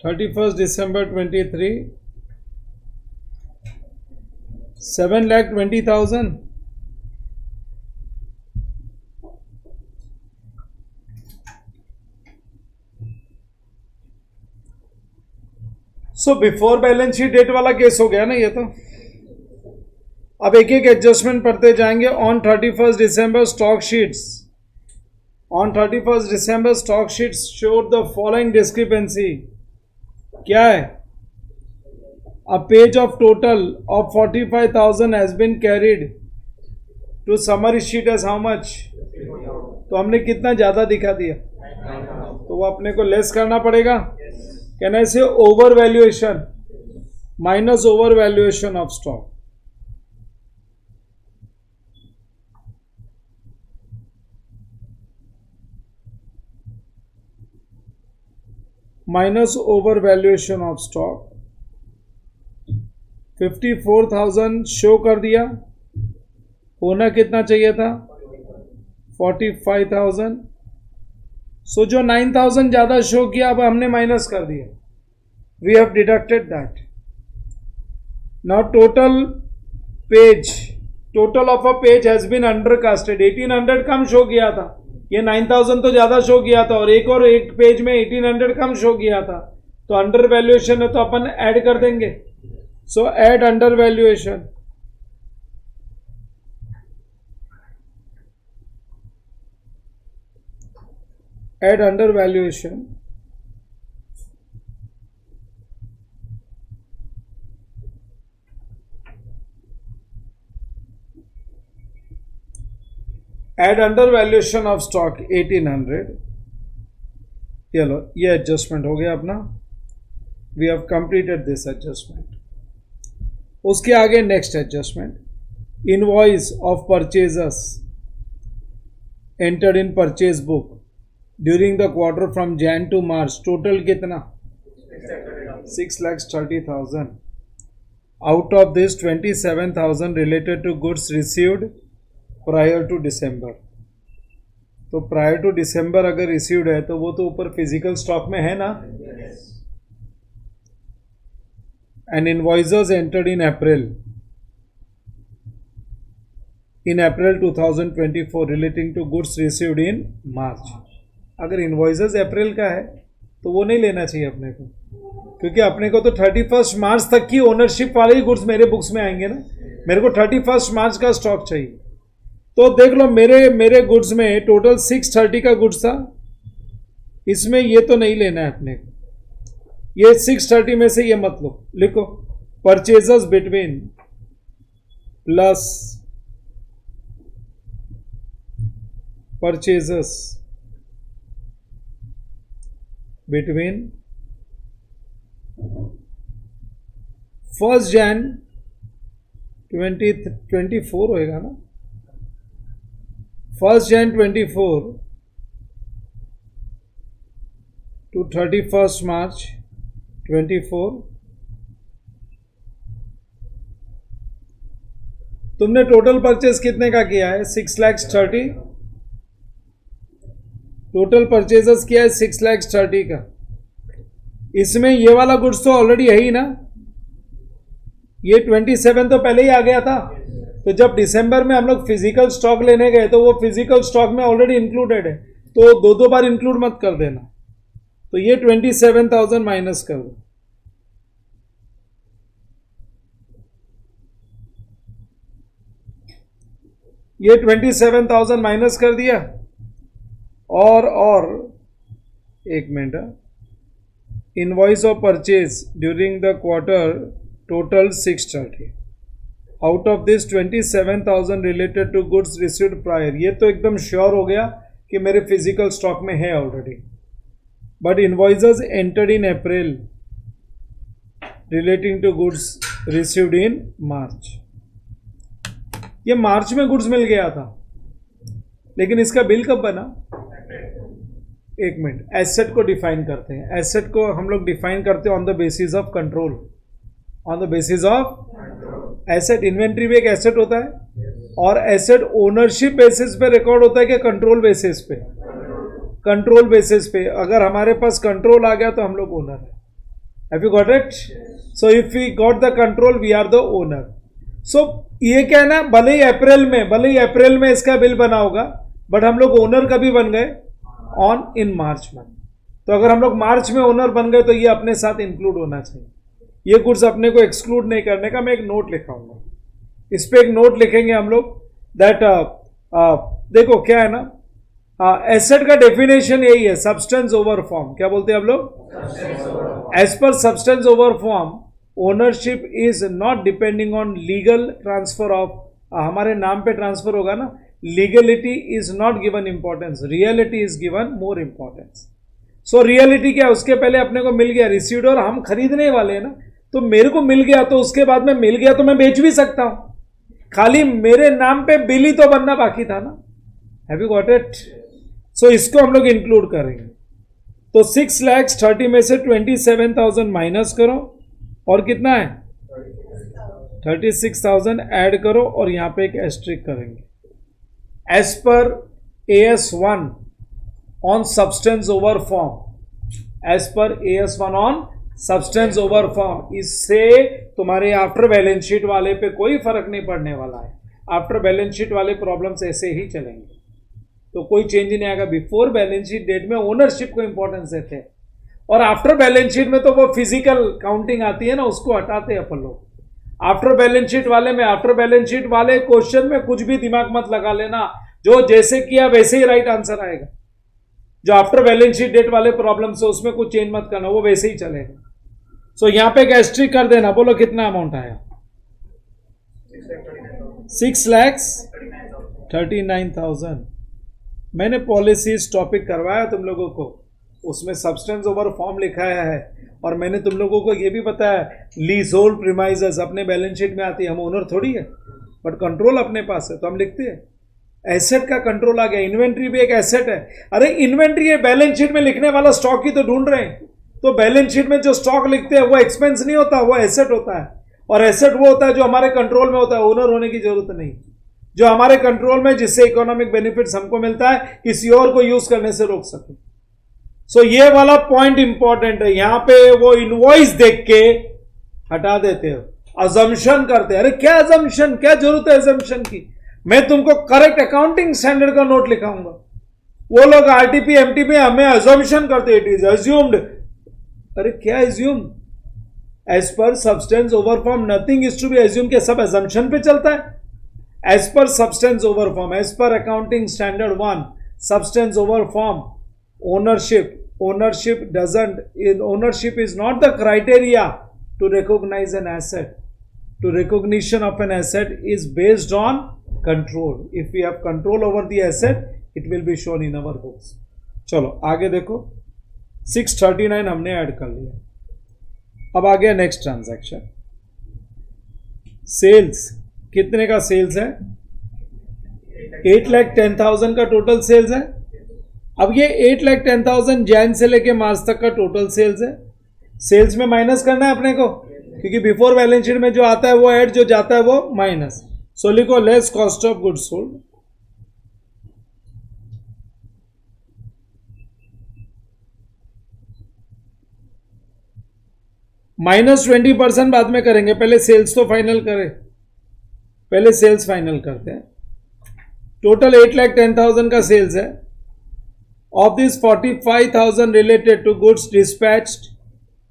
31st December 23. 7,20,000. So before balance sheet date वाला केस हो गया ना ये तो. अब एक एक एडजस्टमेंट पढ़ते जाएंगे. On 31st December stock sheets on 31st December stock sheet showed the following discrepancy. क्या है? A page of total of 45,000 has been carried to summary sheet as how much? तो हमने कितना ज्यादा दिखा दिया, तो वो अपने को लेस करना पड़ेगा. कैन आई से over valuation minus over valuation of stock. Minus over valuation of stock. 54,000 show कर दिया, होना कितना चाहिए था? 45,000. सो जो 9,000 ज्यादा शो किया अब हमने माइनस कर दिया. We have deducted that. Now total of a page has been undercasted. 1800 कम शो किया था, ये 9,000 तो ज्यादा शो किया था, और एक पेज में 1800 कम शो किया था, तो अंडर वैल्यूएशन है तो अपन ऐड कर देंगे. So add undervaluation. Add undervaluation. Add undervaluation of stock 1800. चलो ये एडजस्टमेंट हो गया अपना. We have completed this adjustment. उसके आगे next adjustment. Invoice of purchasers entered in purchase book during the quarter from Jan to March. Total कितना? 6,30,000. Out of this 27,000 related to goods received prior to December. तो prior to December अगर received है तो वो तो ऊपर physical stock में है ना. And invoices entered in April 2024 relating to goods received in March. अगर इन्वॉइसेस अप्रैल का है तो वो नहीं लेना चाहिए अपने को, क्योंकि अपने को तो 31 मार्च तक की ओनरशिप वाले ही गुड्स मेरे बुक्स में आएंगे ना. मेरे को 31 मार्च का स्टॉक चाहिए. तो देख लो मेरे गुड्स में टोटल 630 का गुड्स था, इसमें ये तो नहीं लेना है अपने को. ये 630 में से ये मत लो, लिखो purchasers between plus purchasers between 1st Jan 2024 होएगा ना. 1st Jan 24 to 31st March 24. तुमने टोटल परचेज कितने का किया है? 6,30,000. टोटल परचेजेस किया है 6,30,000 का. इसमें ये वाला गुड्स तो ऑलरेडी है ही ना. ये 27 तो पहले ही आ गया था. तो जब दिसंबर में हम लोग फिजिकल स्टॉक लेने गए तो वो फिजिकल स्टॉक में ऑलरेडी इंक्लूडेड है, तो दो बार इंक्लूड मत कर देना. तो ये 27,000 माइनस कर दो. ये 27,000 माइनस कर दिया. और एक minute. Invoice of purchase during the quarter total 630. Out of this 27,000 related to goods received prior. ये तो एकदम श्योर हो गया कि मेरे फिजिकल स्टॉक में है already. But invoices entered in April relating to goods received in March. ये मार्च में गुड्स मिल गया था, लेकिन इसका बिल कब बना? एक मिनट. एसेट को डिफाइन करते हैं. एसेट को हम लोग डिफाइन करते हैं on the basis of control. On the basis of asset. Inventory भी एक एसेट होता है, और एसेट ओनरशिप बेसिस पे रिकॉर्ड होता है कि कंट्रोल बेसिस पे? कंट्रोल बेसिस पे. अगर हमारे पास कंट्रोल आ गया तो हम लोग ओनर है. Have you got it? So if we got the control we are the owner. So ये क्या है ना, भले ही अप्रैल में इसका बिल बना होगा, बट हम लोग ओनर कभी बन गए? इन मार्च में. तो अगर हम लोग मार्च में ओनर बन गए तो ये अपने साथ इंक्लूड होना चाहिए. ये गुड्स अपने को एक्सक्लूड नहीं करने का. मैं एक नोट लिखाऊंगा, इस पे एक नोट लिखेंगे हम लोग दैट देखो क्या है ना, एसेट का डेफिनेशन यही है, सब्सटेंस ओवर फॉर्म। क्या बोलते हैं आप लोग? As per substance over form ownership is not depending on legal transfer of, हमारे नाम पे ट्रांसफर होगा ना, legality is not given importance, reality is given more importance. So reality क्या, उसके पहले अपने को मिल गया, रिसीव्ड, और हम खरीदने वाले हैं ना, तो मेरे को मिल गया, तो उसके बाद में मिल गया तो मैं बेच भी सकता हूं, खाली मेरे नाम पे बिल ही तो बनना बाकी था ना। Have you got it? So इसको हम लोग इंक्लूड करेंगे। तो 6,30,000 में से 27,000 माइनस करो, और कितना है 36,000 ऐड करो, और यहां पे एक एस्ट्रिक करेंगे। As per AS1 on substance over form, as per AS1 on substance over form, इससे तुम्हारे आफ्टर बैलेंस शीट वाले पे कोई फर्क नहीं पड़ने वाला है। आफ्टर बैलेंस शीट वाले प्रॉब्लम्स ऐसे ही चलेंगे, तो कोई चेंज नहीं आएगा। बिफोर बैलेंस शीट डेट में ओनरशिप को इंपॉर्टेंस देते हैं, और आफ्टर बैलेंस शीट में तो वो फिजिकल काउंटिंग आती है ना, उसको हटाते हैं अपन लोग। आफ्टर बैलेंस शीट वाले में, आफ्टर बैलेंस शीट वाले क्वेश्चन में कुछ भी दिमाग मत लगा लेना, जो जैसे किया वैसे ही राइट आंसर आएगा। जो आफ्टर बैलेंस शीट डेट वाले प्रॉब्लम से उसमें कुछ चेंज मत करना, वो वैसे ही चलेगा। सो यहां पे एक एस्ट्रिक कर देना। बोलो कितना अमाउंट आया? 6,39,000। मैंने पॉलिसीज टॉपिक करवाया तुम लोगों को, उसमें सब्सटेंस ओवर फॉर्म लिखाया है, और मैंने तुम लोगों को यह भी बताया लीज होल्ड प्रीमाइजेस अपने बैलेंस शीट में आती है, हम ओनर थोड़ी है, बट कंट्रोल अपने पास है तो हम लिखते हैं। एसेट का कंट्रोल आ गया, इन्वेंट्री भी एक एसेट है। अरे इन्वेंट्री है, बैलेंस शीट में लिखने वाला स्टॉक ही तो ढूंढ रहे हैं, तो बैलेंस शीट में जो स्टॉक लिखते हैं वो एक्सपेंस नहीं होता, वो एसेट होता है। और एसेट वो होता है जो हमारे कंट्रोल में होता है, ओनर होने की जरूरत नहीं, जो हमारे कंट्रोल में, जिससे इकोनॉमिक बेनिफिट्स हमको मिलता है, किसी और को यूज करने से रोक सके। सो ये वाला पॉइंट इंपॉर्टेंट है। यहां पे वो इनवॉइस देख के हटा देते हो, अजम्पशन करते हैं। अरे क्या अजम्पशन, क्या जरूरत है अजम्पशन की? मैं तुमको करेक्ट अकाउंटिंग स्टैंडर्ड का नोट लिखाऊंगा, वो लोग आरटीपी एमटीपी हमें अजम्पशन करते, इट इज अज्यूम्ड। अरे क्या assume? As per substance over form nothing is to be assume, के सब अजम्पशन पे चलता है। As per substance over form, as per accounting standard 1 substance over form, ownership ownership is not the criteria to recognize an asset. To recognition of an asset is based on control. If we have control over the asset, it will be shown in our books. चलो आगे देखो, 639 हमने add कर लिया। अब आ गया next transaction, sales. कितने का सेल्स है? 8,10,000 का टोटल सेल्स है। अब ये 8,10,000 जैन से लेके मार्च तक का टोटल सेल्स है। सेल्स में माइनस करना है अपने को, क्योंकि बिफोर बैलेंस शीट में जो आता है वो ऐड, जो जाता है वो माइनस। सो लिखो less cost of goods sold, minus 20% बाद में करेंगे, पहले सेल्स तो फाइनल करें, पहले सेल्स फाइनल करते हैं। टोटल 8,10,000 का सेल्स है। Of this 45,000 related to goods dispatched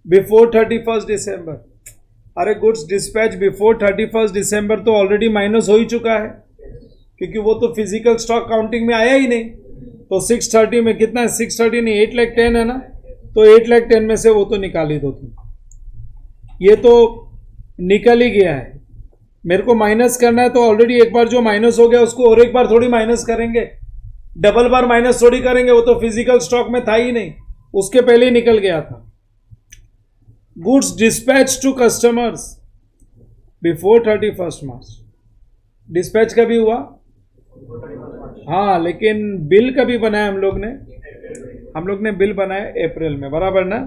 before 31st December. अरे goods dispatch before 31st December तो ऑलरेडी माइनस हो ही चुका है, क्योंकि वो तो फिजिकल स्टॉक काउंटिंग में आया ही नहीं। तो 630 में कितना है? 630 नहीं, 8,10,000 है ना, तो 8,10,000 में से वो तो निकाल ही दो तुम, ये तो निकल ही गया है। मेरे को माइनस करना है, तो ऑलरेडी एक बार जो माइनस हो गया उसको और एक बार थोड़ी माइनस करेंगे, डबल बार माइनस थोड़ी करेंगे, वो तो फिजिकल स्टॉक में था ही नहीं, उसके पहले ही निकल गया था। Goods dispatch to customers before 31st March, dispatch कभी हुआ? हाँ, लेकिन बिल कभी बनाया हम लोग ने बिल बनाया अप्रैल में, बराबर ना।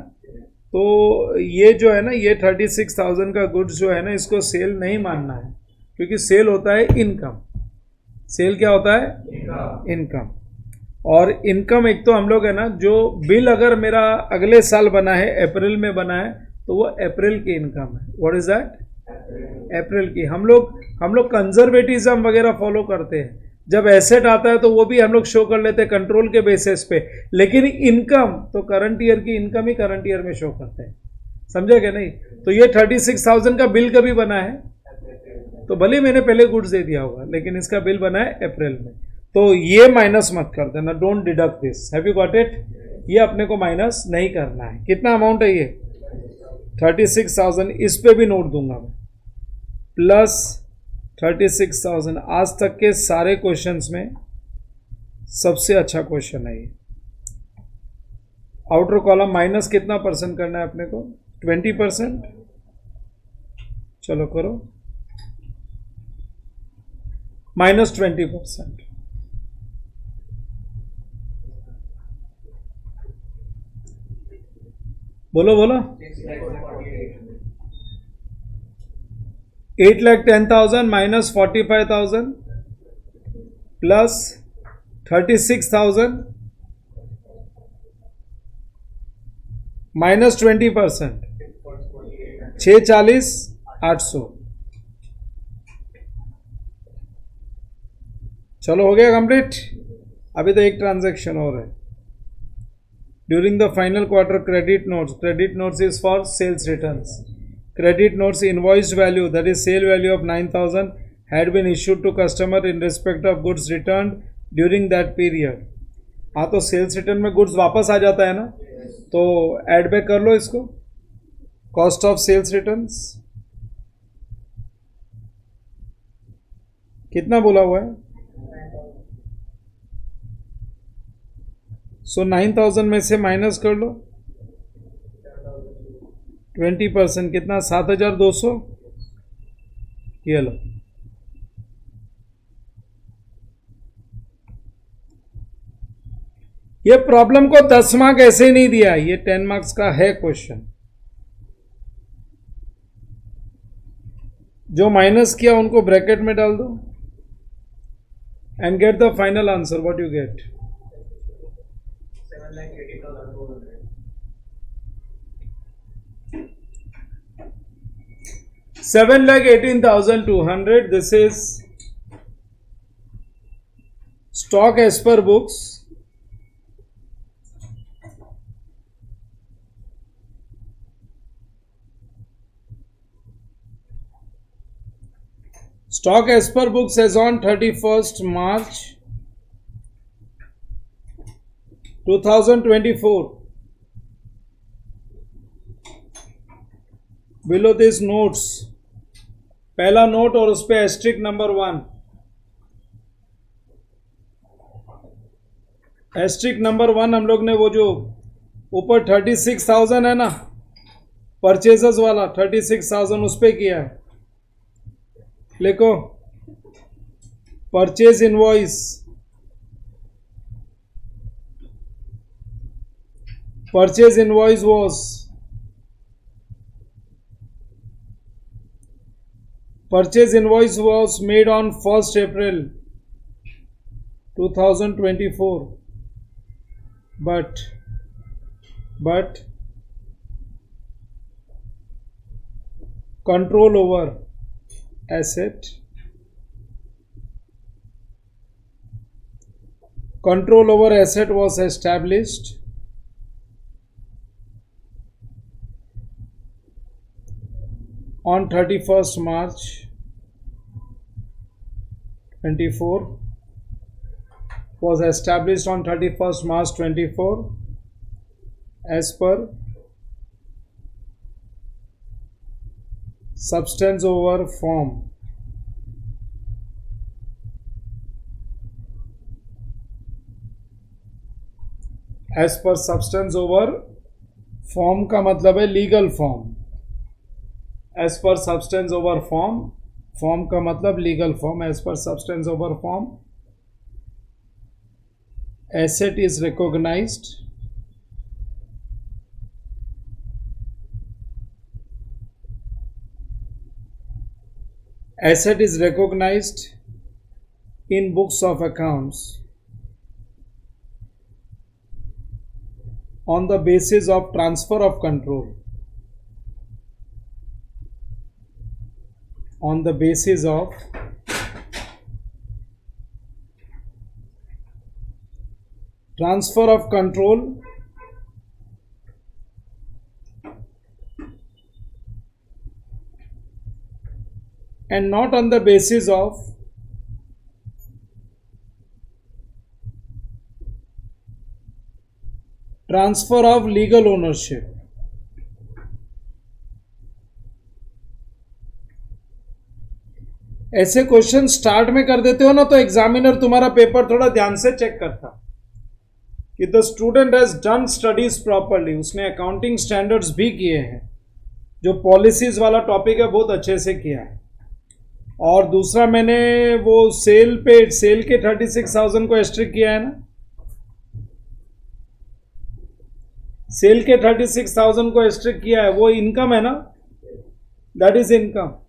तो ये जो है ना, ये 36,000 का गुड्स जो है ना, इसको सेल नहीं मानना है, क्योंकि सेल होता है इनकम। सेल क्या होता है? इनकम। और इनकम एक तो हम लोग है ना, जो बिल अगर मेरा अगले साल बना है, अप्रैल में बना है, तो वो अप्रैल की इनकम है। What is that? अप्रैल की। हम लोग कंजर्वेटिज्म वगैरह फॉलो करते हैं। जब एसेट आता है तो वो भी हम लोग शो कर लेते हैं कंट्रोल के बेसिस पे, लेकिन इनकम तो करंट ईयर की इनकम ही करंट ईयर में शो करते हैं। समझे क्या? नहीं तो ये 36,000 का बिल कभी बना है, तो भले मैंने पहले गुड्स दे दिया होगा, लेकिन इसका बिल बना है अप्रैल में। तो ये माइनस मत कर देना, don't deduct this, have you got it? ये अपने को माइनस नहीं करना है। कितना अमाउंट है ये? 36,000। इस पे भी नोट दूंगा मैं, प्लस 36,000। आज तक के सारे क्वेश्चंस में सबसे अच्छा क्वेश्चन है ये। आउटर कॉलम माइनस कितना परसेंट करना है अपने को? 20%। चलो करो, -20%। बोलो बोलो। 8,10,000 माइनस 45,000 प्लस 36,000 माइनस 20%, 640, 800। चलो हो गया कंप्लीट। अभी तो एक ट्रांजैक्शन और है। During the final quarter credit notes is for sales returns. Credit notes invoice value that is sale value of 9,000 had been issued to customer in respect of goods return during that period. हाँ, तो sales return में goods वापस आ जाता है ना, तो add back कर लो इसको। कॉस्ट ऑफ सेल्स रिटर्न्स कितना बोला हुआ है? सो 9,000 में से माइनस कर लो 20%, कितना? 7,200। ये लो। ये प्रॉब्लम को 10 मार्क ऐसे ही नहीं दिया, ये 10 मार्क्स का है क्वेश्चन। जो माइनस किया उनको ब्रैकेट में डाल दो and get the final answer. What you get? 7,18,200. This is stock as per books. Stock as per books as on 31st March 2024. Below these notes, पहला नोट और उस पर एस्ट्रिक नंबर 1। एस्ट्रिक नंबर 1 हम लोग ने वो जो ऊपर 36,000 है ना, परचेजेस वाला 36,000 उस पर किया है। लिखो purchase invoice, purchase invoice was made on 1st April 2024, but control over asset was established on 31st March 24, was established on 31st March 24 as per substance over form. As per substance over form का मतलब है legal form. As per substance over form, form का मतलब legal form. As per substance over form, asset is recognized in books of accounts on the basis of transfer of control. On the basis of transfer of control and not on the basis of transfer of legal ownership, ऐसे question start में कर देते हो ना तो examiner तुम्हारा paper थोड़ा ध्यान से चेक करता कि the student has done studies properly, उसने अकाउंटिंग स्टैंडर्ड्स भी किए हैं, जो पॉलिसीज वाला टॉपिक है बहुत अच्छे से किया है। और दूसरा मैंने वो सेल के 36,000 को एस्ट्रिक किया है ना, सेल के 36,000 को एस्ट्रिक किया है, वो इनकम है ना, that is income.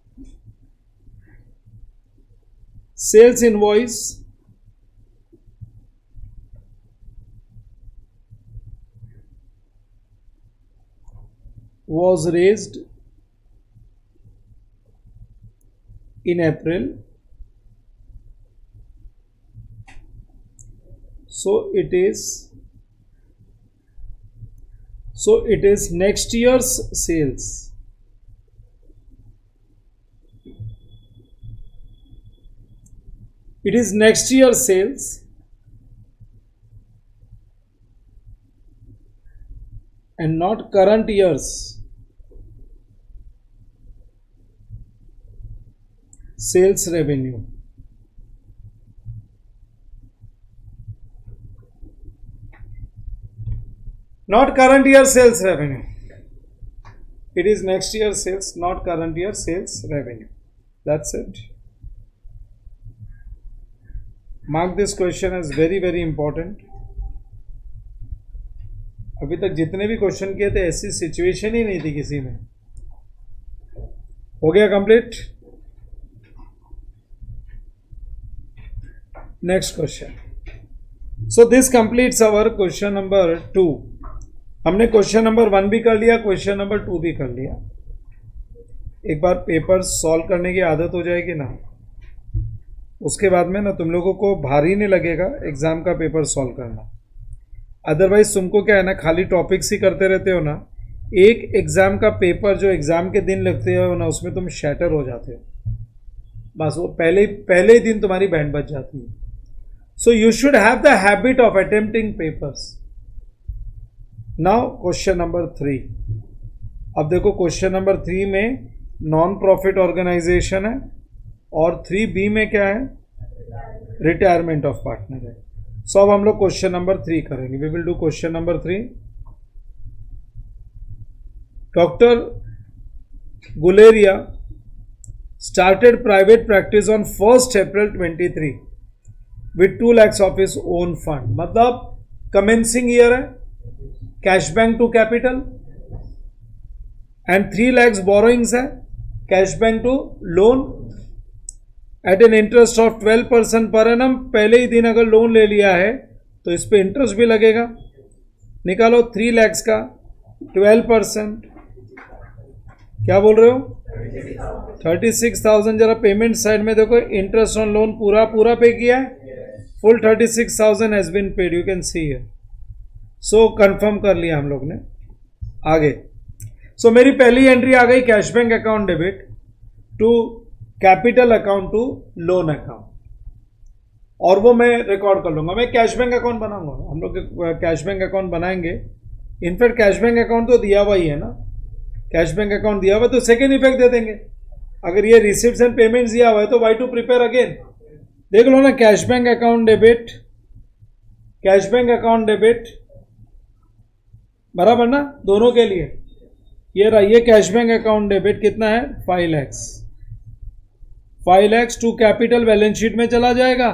Sales invoice was raised in April, so it is next year's sales. It is next year's sales and not current year's sales revenue. Not current year sales revenue. It is next year sales, not current year sales revenue. That's it. Mark this question as very, very important. अभी तक जितने भी question किए थे ऐसी situation ही नहीं थी किसी में। हो गया complete. Next question. So this completes our question number 2। हमने क्वेश्चन नंबर 1 भी कर लिया, क्वेश्चन नंबर 2 भी कर लिया। एक बार पेपर सॉल्व करने की आदत हो जाएगी ना, उसके बाद में ना तुम लोगों को भारी नहीं लगेगा एग्जाम का पेपर सॉल्व करना। अदरवाइज तुमको क्या है ना, खाली टॉपिक्स ही करते रहते हो ना, एक एग्जाम का पेपर जो एग्जाम के दिन लगते हो ना, उसमें तुम शैटर हो जाते हो। बस वो पहले ही दिन तुम्हारी बैंड बच जाती है। So you should have the habit of attempting papers. Now question number 3। अब देखो क्वेश्चन नंबर 3 में नॉन प्रॉफिट ऑर्गेनाइजेशन है और 3B में क्या है, रिटायरमेंट ऑफ पार्टनर है। सो अब हम लोग क्वेश्चन नंबर 3 करेंगे। We will do question number 3। Doctor Guleria started private practice on 1st April 23 with 2 lakhs of his own fund। मतलब commencing year है, cash bank to capital, and 3 lakhs borrowings है, cash bank to loan at an interest of 12% per annum. पहले ही दिन अगर loan ले लिया है तो इस पे इंटरेस्ट भी लगेगा। निकालो 3 lakhs का 12%, क्या बोल रहे हो, 36,000। जरा पेमेंट साइड में देखो, इंटरेस्ट ऑन लोन पूरा पे किया है, full 36,000 has been paid, you can see here. So confirm कर लिया हम लोग ने। आगे सो मेरी पहली एंट्री आ गई, cash bank account debit to capital account to loan account, और वो मैं रिकॉर्ड कर लूंगा। मैं कैश बैंक अकाउंट बनाऊंगा, हम लोग कैश बैंक अकाउंट बनाएंगे। इनफैक्ट कैश बैंक अकाउंट तो दिया हुआ ही है ना, कैश बैंक अकाउंट दिया हुआ तो सेकेंड इफेक्ट दे देंगे। अगर ये रिसिप्ट्स एंड पेमेंट्स दिया हुआ है तो वाई टू प्रिपेयर अगेन। देख लो ना, cash bank account debit, cash bank account debit, बराबर ना, दोनों के लिए। ये रहा, ये कैश बैंक अकाउंट डेबिट कितना है, 5 lakhs। 5 lakhs to capital balance sheet में चला जाएगा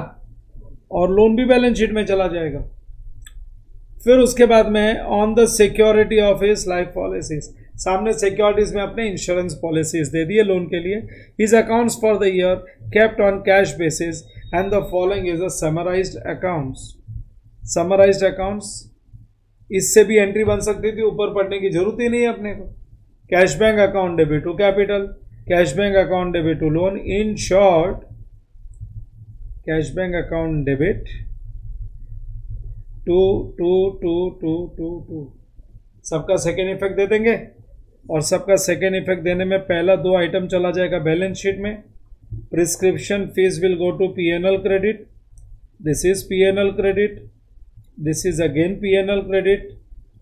और लोन भी बैलेंस शीट में चला जाएगा। फिर उसके बाद में on the security of his life policies, सामने सिक्योरिटीज में अपने इंश्योरेंस पॉलिसीज दे दिए लोन के लिए। His accounts for the year kept on cash basis and the following is a summarised accounts. Summarised accounts, इससे भी एंट्री बन सकती थी, ऊपर पढ़ने की जरूरत ही नहीं है अपने को। Cash bank account debit to capital, cash bank account debit to loan. In short, cash bank account debit to to to to to to, सबका सेकेंड इफेक्ट दे देंगे, और सबका सेकेंड इफेक्ट देने में पहला 2 आइटम चला जाएगा बैलेंस शीट में। Prescription fees will go to P&L credit, this is P&L credit, this is again P&L credit,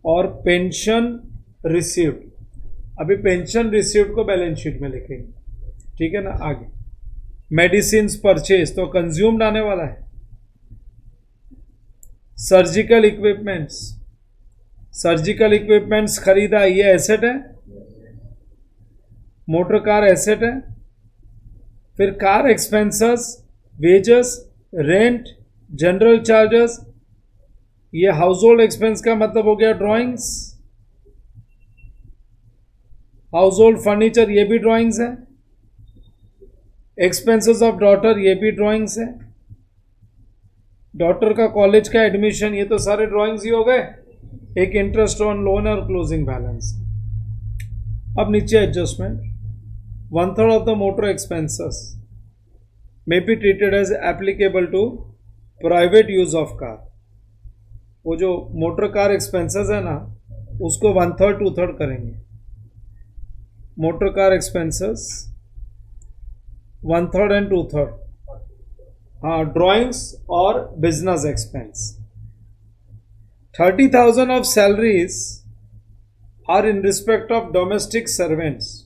और पेंशन रिसीव्ड, अभी पेंशन रिसीव्ड को बैलेंस शीट में लिखेंगे, ठीक है ना। आगे मेडिसिन परचेज तो कंज्यूम्ड आने वाला है। सर्जिकल इक्विपमेंट्स, सर्जिकल इक्विपमेंट्स खरीदा, ये एसेट है। मोटर कार एसेट है। फिर car expenses, wages, rent, general charges, ये हाउस होल्ड एक्सपेंस का मतलब हो गया ड्राइंग्स। हाउस होल्ड फर्नीचर, ये भी ड्राइंग्स है। एक्सपेंसेस ऑफ डॉटर, ये भी ड्राइंग्स है। डॉटर का कॉलेज का एडमिशन, ये तो सारे ड्राइंग्स ही हो गए। एक इंटरेस्ट ऑन लोन और क्लोजिंग बैलेंस। अब नीचे adjustment, 1/3 of the motor expenses may be treated as applicable to private use of car। वो जो मोटर कार एक्सपेंसेस है ना, उसको 1/3 2/3 करेंगे। मोटर कार एक्सपेंसेस 1/3 and 2/3, हाँ, ड्राइंग्स और business expense. 30,000 of salaries are in respect of domestic servants,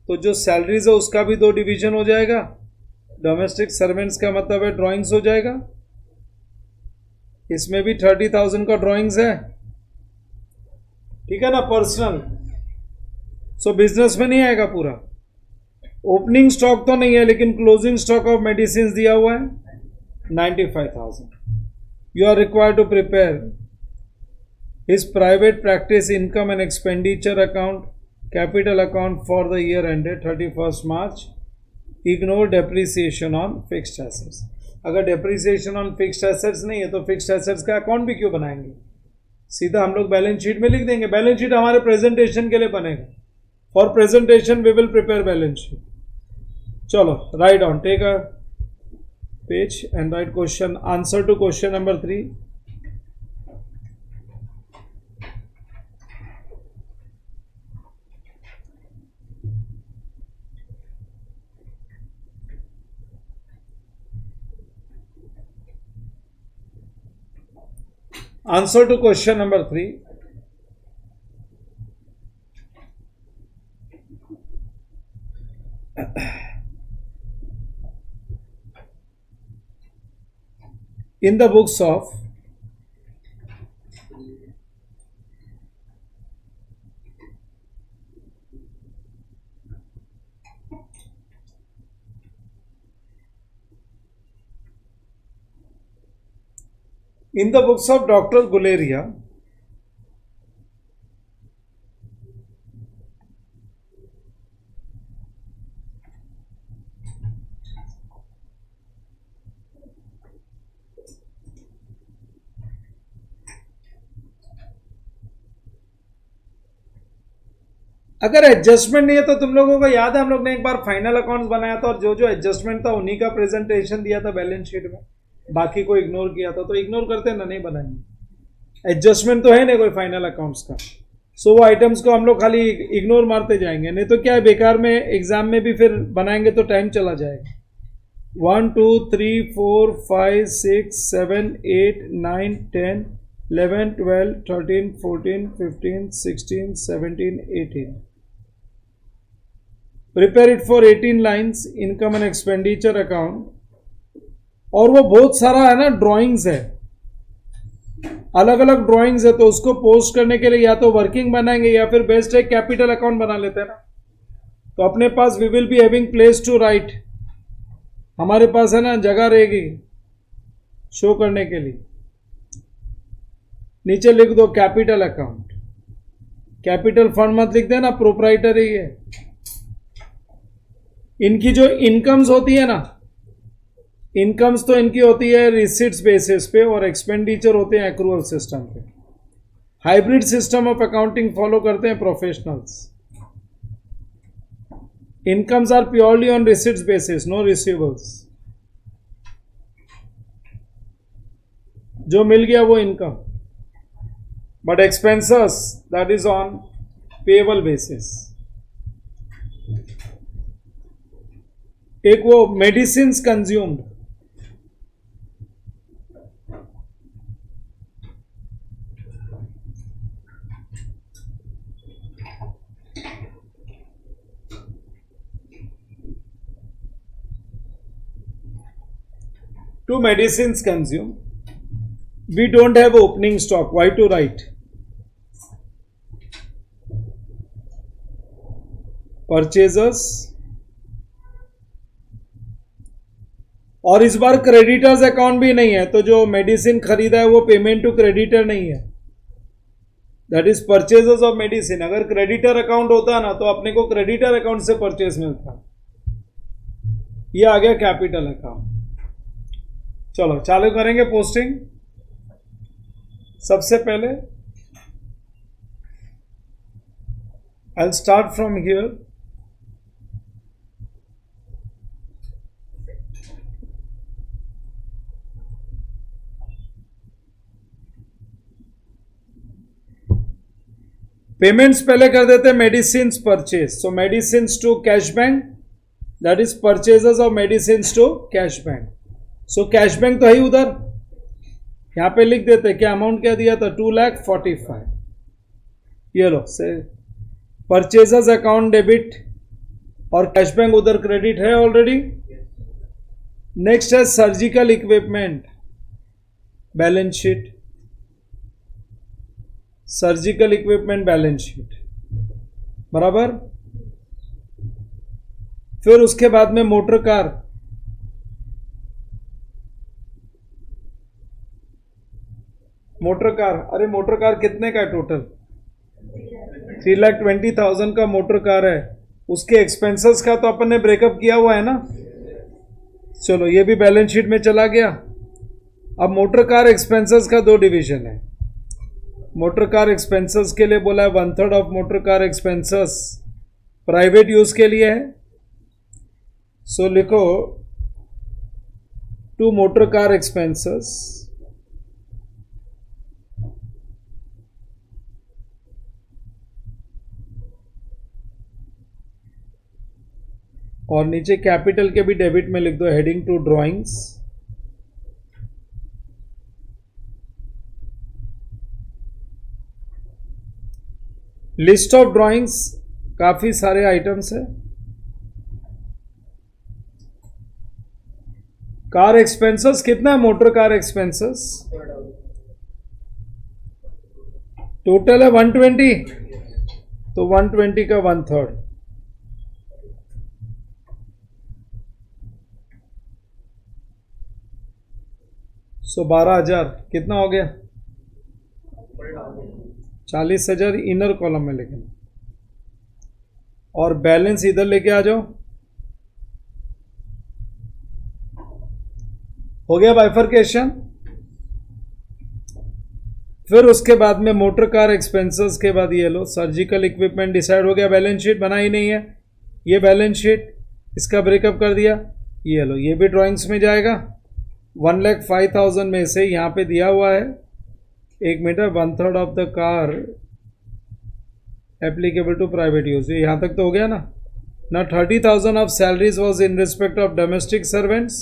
तो जो सैलरीज है उसका भी 2 डिवीजन हो जाएगा। डोमेस्टिक सर्वेंट्स का मतलब है ड्राइंग्स हो जाएगा, इसमें भी 30,000 का ड्राइंग्स है, ठीक है ना। पर्सनल, सो बिजनेस में नहीं आएगा पूरा। ओपनिंग स्टॉक तो नहीं है, लेकिन क्लोजिंग स्टॉक ऑफ मेडिसिन दिया हुआ है 95,000। You are required to prepare his private practice income and expenditure account, capital account for the year ended 31 March. Ignore depreciation on fixed assets. अगर डेप्रिसिएशन ऑन फिक्स्ड एसेट्स नहीं है तो fixed assets का account भी क्यों बनाएंगे, सीधा हम लोग बैलेंस शीट में लिख देंगे। बैलेंस शीट हमारे प्रेजेंटेशन के लिए बनेगा। For presentation we will prepare balance sheet. चलो write on, take a page and write question answer to question number 3। Answer to question number 3. In the books of Dr. Guleria, अगर adjustment नहीं है तो तुम लोगों को याद है हम लोग ने एक बार फाइनल अकाउंट्स बनाया था और जो जो एडजस्टमेंट था उन्हीं का प्रेजेंटेशन दिया था बैलेंस शीट में, बाकी को इग्नोर किया था। तो इग्नोर करते ना, नहीं बनाएंगे। एडजस्टमेंट तो है नहीं कोई फाइनल अकाउंट्स का, सो वो आइटम्स को हम लोग खाली इग्नोर मारते जाएंगे, नहीं तो क्या है बेकार में एग्जाम में भी फिर बनाएंगे तो टाइम चला जाएगा। 1 2 3 4 5 6 7 8 9 10 11 12 13 14 15 16 17 18। Prepare it for 18 lines income and expenditure account. और वो बहुत सारा है ना ड्राइंग्स है, अलग अलग ड्राइंग्स है, तो उसको पोस्ट करने के लिए या तो वर्किंग बनाएंगे या फिर बेस्ट है कैपिटल अकाउंट बना लेते हैं ना। तो अपने पास we will be having place to write, हमारे पास है ना जगह रहेगी शो करने के लिए। नीचे लिख दो कैपिटल अकाउंट, कैपिटल फंड मत लिख देना, प्रोप्राइटरी है। इनकी जो इनकम्स होती है ना, इनकम्स तो इनकी होती है रिसीट्स बेसिस पे और एक्सपेंडिचर होते हैं एक्रूअल सिस्टम पे। Hybrid system of accounting follow करते हैं professionals. Incomes are purely on receipts basis, no receivables. जो मिल गया वो income, but expenses that is on payable basis. एक वो medicine consumed, 2 medicines consumed. We don't have opening stock. Why to write? Purchasers. और इस बार क्रेडिटर्स अकाउंट भी नहीं है, तो जो मेडिसिन खरीदा है वो पेमेंट टू क्रेडिटर नहीं है. That is purchases of medicine. अगर क्रेडिटर अकाउंट होता ना तो अपने को क्रेडिटर अकाउंट से परचेज मिलता. ये आ गया कैपिटल अकाउंट. चलो चालू करेंगे पोस्टिंग. सबसे पहले I will start from here. Payments पहले कर देते medicine purchase. So medicine to cash bank, that is purchases of medicine to cash bank. So cash bank तो है ही उधर. यहां पे लिख देते क्या अमाउंट क्या दिया था, 2,45,000. ये लो से परचेजेस अकाउंट डेबिट और कैश बैंक उधर क्रेडिट है ऑलरेडी. नेक्स्ट है surgical equipment balance sheet. Surgical equipment balance sheet बराबर. फिर उसके बाद में मोटर कार. मोटर कार, अरे मोटर कार कितने का है टोटल? 3,20,000 का मोटर कार है. उसके एक्सपेंसेस का तो अपन ने ब्रेकअप किया हुआ है ना. चलो ये भी बैलेंस शीट में चला गया. अब मोटर कार एक्सपेंसेस का 2 डिवीजन है. मोटर कार एक्सपेंसेस के लिए बोला है 1/3 of motor car expenses private use के लिए है. सो लिखो 2 मोटर कार एक्सपेंसेस और नीचे कैपिटल के भी डेबिट में लिख दो heading to drawings. List of drawings काफी सारे आइटम्स है. कार एक्सपेंसेस कितना है? मोटर कार एक्सपेंसेस टोटल है 120. तो 120 का 1/3. सो 12,000 कितना हो गया? 40,000 इनर कॉलम में लिखना. और बैलेंस इधर लेके आ जाओ. हो गया बाइफरकेशन. फिर उसके बाद में मोटर कार एक्सपेंसेस के बाद ये लो सर्जिकल इक्विपमेंट डिसाइड हो गया. बैलेंस शीट बना ही नहीं है. ये बैलेंस शीट इसका ब्रेकअप कर दिया. ये लो ये भी ड्राइंग्स में जाएगा. 1,05,000 में से यहां पे दिया हुआ है 1 metre 1/3 of the car applicable to private use. यहां तक तो हो गया ना. 30,000 of salaries was in respect of domestic servants.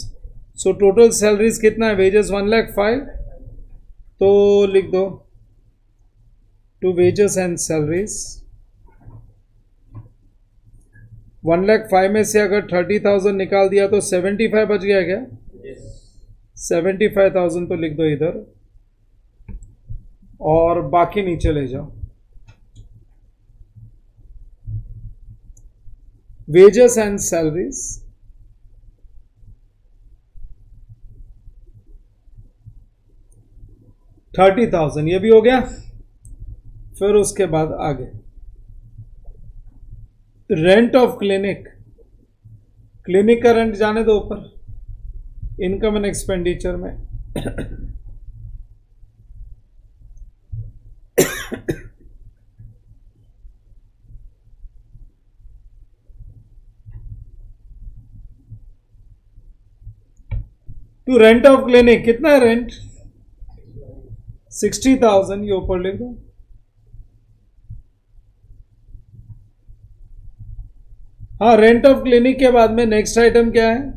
So total salaries कितना है? वेजेस 1,05,000. तो लिख दो टू वेजेस एंड सैलरीज. 1,05,000 में से अगर 30,000 निकाल दिया तो 75 बच गया क्या? 75,000 तो लिख दो इधर और बाकी नीचे ले जाओ. वेजेस एंड सैलरीज 30,000 ये भी हो गया. फिर उसके बाद आगे रेंट ऑफ क्लिनिक. क्लिनिक का रेंट जाने दो ऊपर इनकम एंड एक्सपेंडिचर में. टू रेंट ऑफ क्लिनिक कितना है रेंट? 60,000 ये ऊपर लिख दो. हाँ रेंट ऑफ क्लिनिक के बाद में नेक्स्ट आइटम क्या है?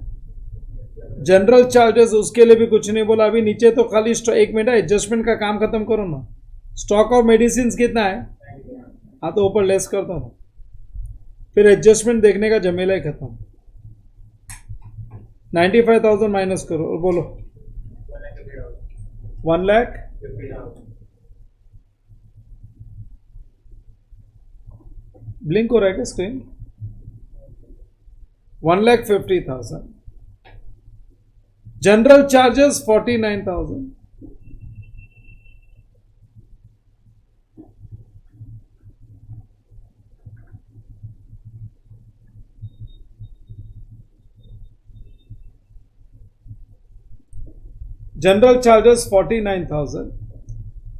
General charges. उसके लिए भी कुछ नहीं बोला अभी. नीचे तो खाली 1 मिनट एडजस्टमेंट का काम खत्म करो ना. स्टॉक ऑफ मेडिसिन कितना है? हाँ तो ऊपर लेस कर दो. फिर एडजस्टमेंट देखने का झमेला ही खत्म. 95,000 माइनस करो और बोलो 1 लाख, ब्लिंक हो रहा है क्या screen? 1,50,000. General charges 49,000. General charges 49,000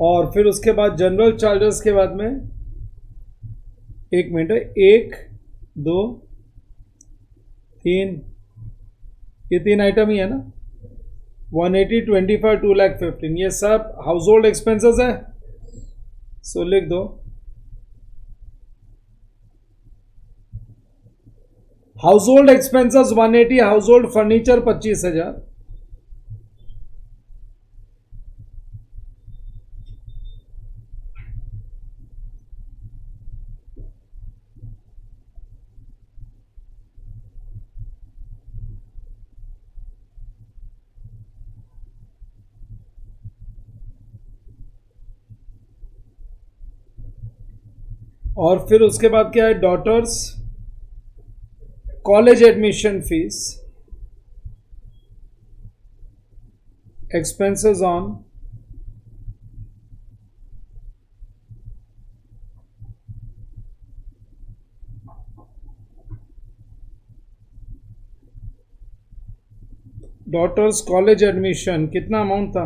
और फिर उसके बाद जनरल चार्जेस के बाद में, एक मिनट है, 1 2 3, ये 3 आइटम ही है ना, 180, 25, 2,15,000, ये सब हाउस होल्ड एक्सपेंसेस है. सो लिख दो household expenses 180, household furniture 25,000, और फिर उसके बाद क्या है, daughter's college admission fees, expenses on daughter's college admission, कितना अमाउंट था?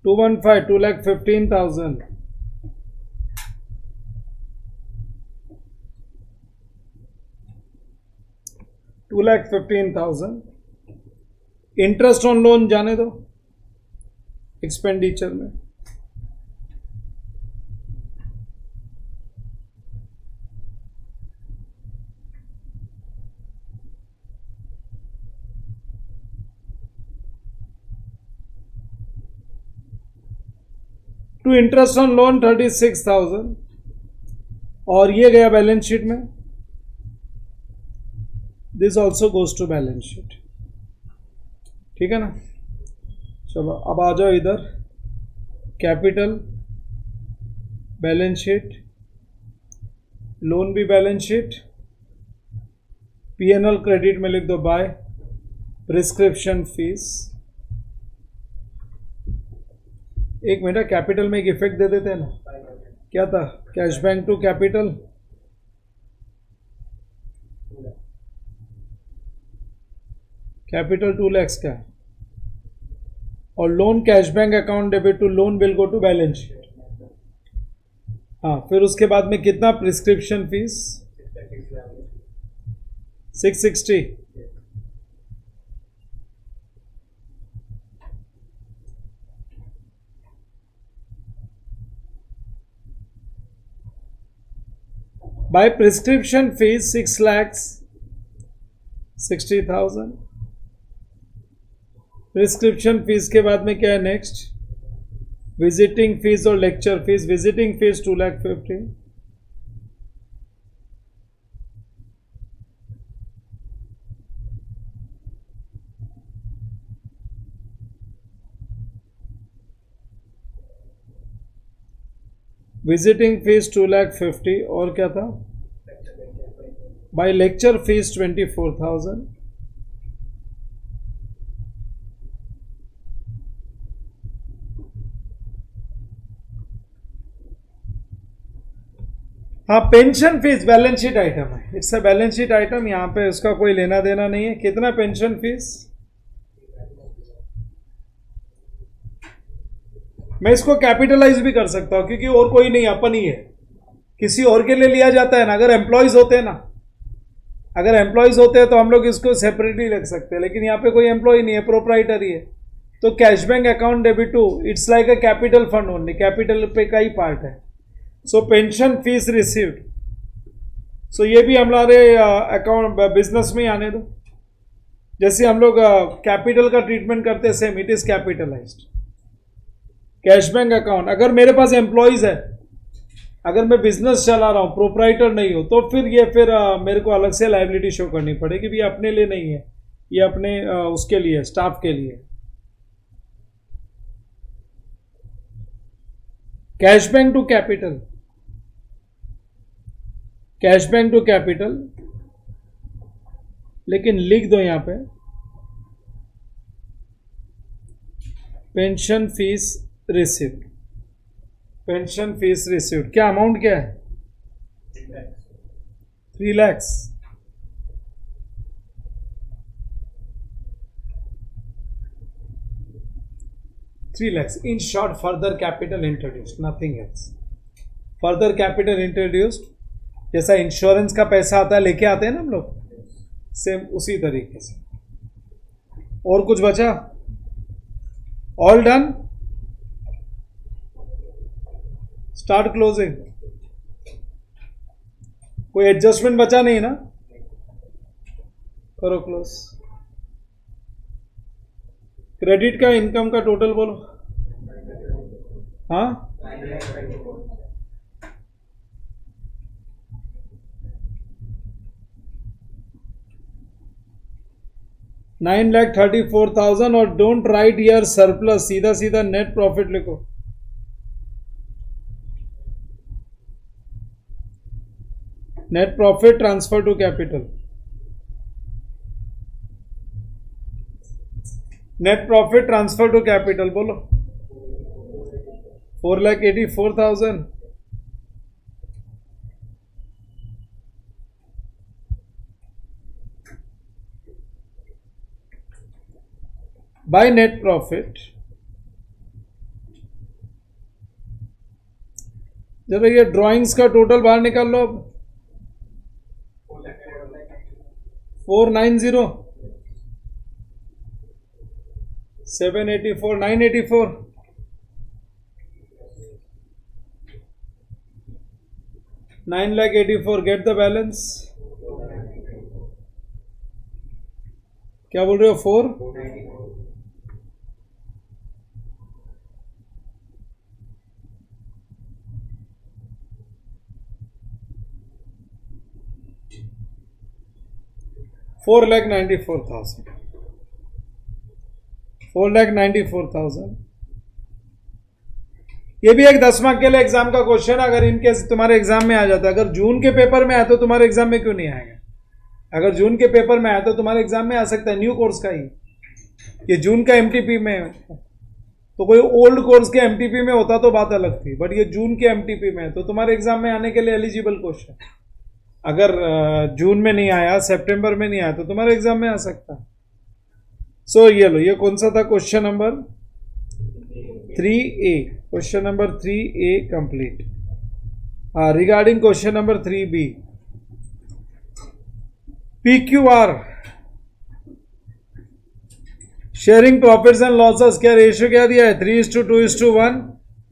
215, 2,15,000. $2,15,000. इंटरेस्ट ऑन लोन जाने दो एक्सपेंडिचर में. टू इंटरेस्ट ऑन लोन 36,000 और ये गया बैलेंस शीट में. This also goes to balance sheet. ठीक है ना. चलो अब आ जाओ इधर, कैपिटल बैलेंस शीट, लोन भी बैलेंस शीट, पीएनएल क्रेडिट में लिख दो बाय प्रिस्क्रिप्शन फीस. एक मिनट, कैपिटल में एक इफेक्ट दे देते हैं ना, क्या था? Cash bank to capital, capital 2 lakhs का है और loan cash bank account debit to loan will go to balance sheet. हाँ, फिर उसके बाद में कितना? Prescription fees 660. By prescription fees 6,60,000. Prescription fees के बाद में क्या है नेक्स्ट? विजिटिंग फीस और lecture fees. Visiting fees 2,50,000. Visiting fees 2,50,000 और क्या था? By lecture fees 24,000. हाँ, pension fees balance sheet item है. It's a balance sheet item, यहाँ पे उसका कोई लेना देना नहीं है. कितना पेंशन फीस? मैं इसको कैपिटलाइज भी कर सकता हूं क्योंकि और कोई नहीं, अपन ही है. किसी और के लिए लिया जाता है ना, अगर एम्प्लॉयज होते हैं ना, अगर एम्प्लॉयज होते हैं तो हम लोग इसको सेपरेटली रख सकते हैं, लेकिन यहाँ पे कोई एम्प्लॉय नहीं है, प्रोप्राइटर ही है. तो cash bank account debit to, it's like a capital fund only, capital पे का ही पार्ट है. So pension fees received, so ये भी हमारे अकाउंट बिजनेस में ही आने दो. जैसे हम लोग कैपिटल का ट्रीटमेंट करते हैं same, it is capitalised. Cash bank account, अगर मेरे पास एम्प्लॉयज है, अगर मैं बिजनेस चला रहा हूँ, प्रोप्राइटर नहीं हो, तो फिर ये मेरे को अलग से लायबिलिटी शो करनी पड़ेगी. भी अपने लिए नहीं है, ये अपने उसके लिए, स्टाफ के लिए. Cash bank to capital, cash bank to capital, लेकिन लिख दो यहां पे pension fees received, pension fees received. क्या अमाउंट क्या है? 3 lakhs। In short, further capital introduced, nothing else. Further capital introduced, जैसा इंश्योरेंस का पैसा आता है लेके आते हैं ना हम लोग, सेम उसी तरीके से। और कुछ बचा? All done. Start closing. कोई एडजस्टमेंट बचा नहीं ना? करो क्लोज। क्रेडिट का इनकम का टोटल बोलो। हाँ, 9,34,000 और डोंट राइट ईयर सरप्लस, सीधा सीधा नेट प्रॉफिट लिखो। Net profit transfer to capital, net profit transfer to capital बोलो। 4,84,000 बाय नेट प्रॉफिट। जब ये ड्राइंग्स का टोटल बाहर निकाल लो अब। 490, 784, 984, 9,84,000। Get the balance. क्या बोल रहे हो? 4 4,94,000, 4,94,000। ये भी एक 10 मार्क के लिए एग्जाम का क्वेश्चन, अगर इनके तुम्हारे एग्जाम में आ जाता है। अगर जून के पेपर में आया तो तुम्हारे एग्जाम में क्यों नहीं आएगा? अगर जून के पेपर में आया तो तुम्हारे एग्जाम में आ सकता है, न्यू कोर्स का ही। ये जून का एमटीपी में है, तो कोई ओल्ड कोर्स के एमटीपी में होता तो बात अलग थी, बट ये जून के एमटीपी में है तो तुम्हारे एग्जाम में आने के लिए एलिजिबल क्वेश्चन। अगर जून में नहीं आया, सितंबर में नहीं आया तो तुम्हारे एग्जाम में आ सकता है। सो ये लो, ये कौन सा था? Question number 3A। Question number 3A complete. Regarding question number 3B, PQR sharing profits and losses, क्या रेशियो क्या दिया है? 3:2:1।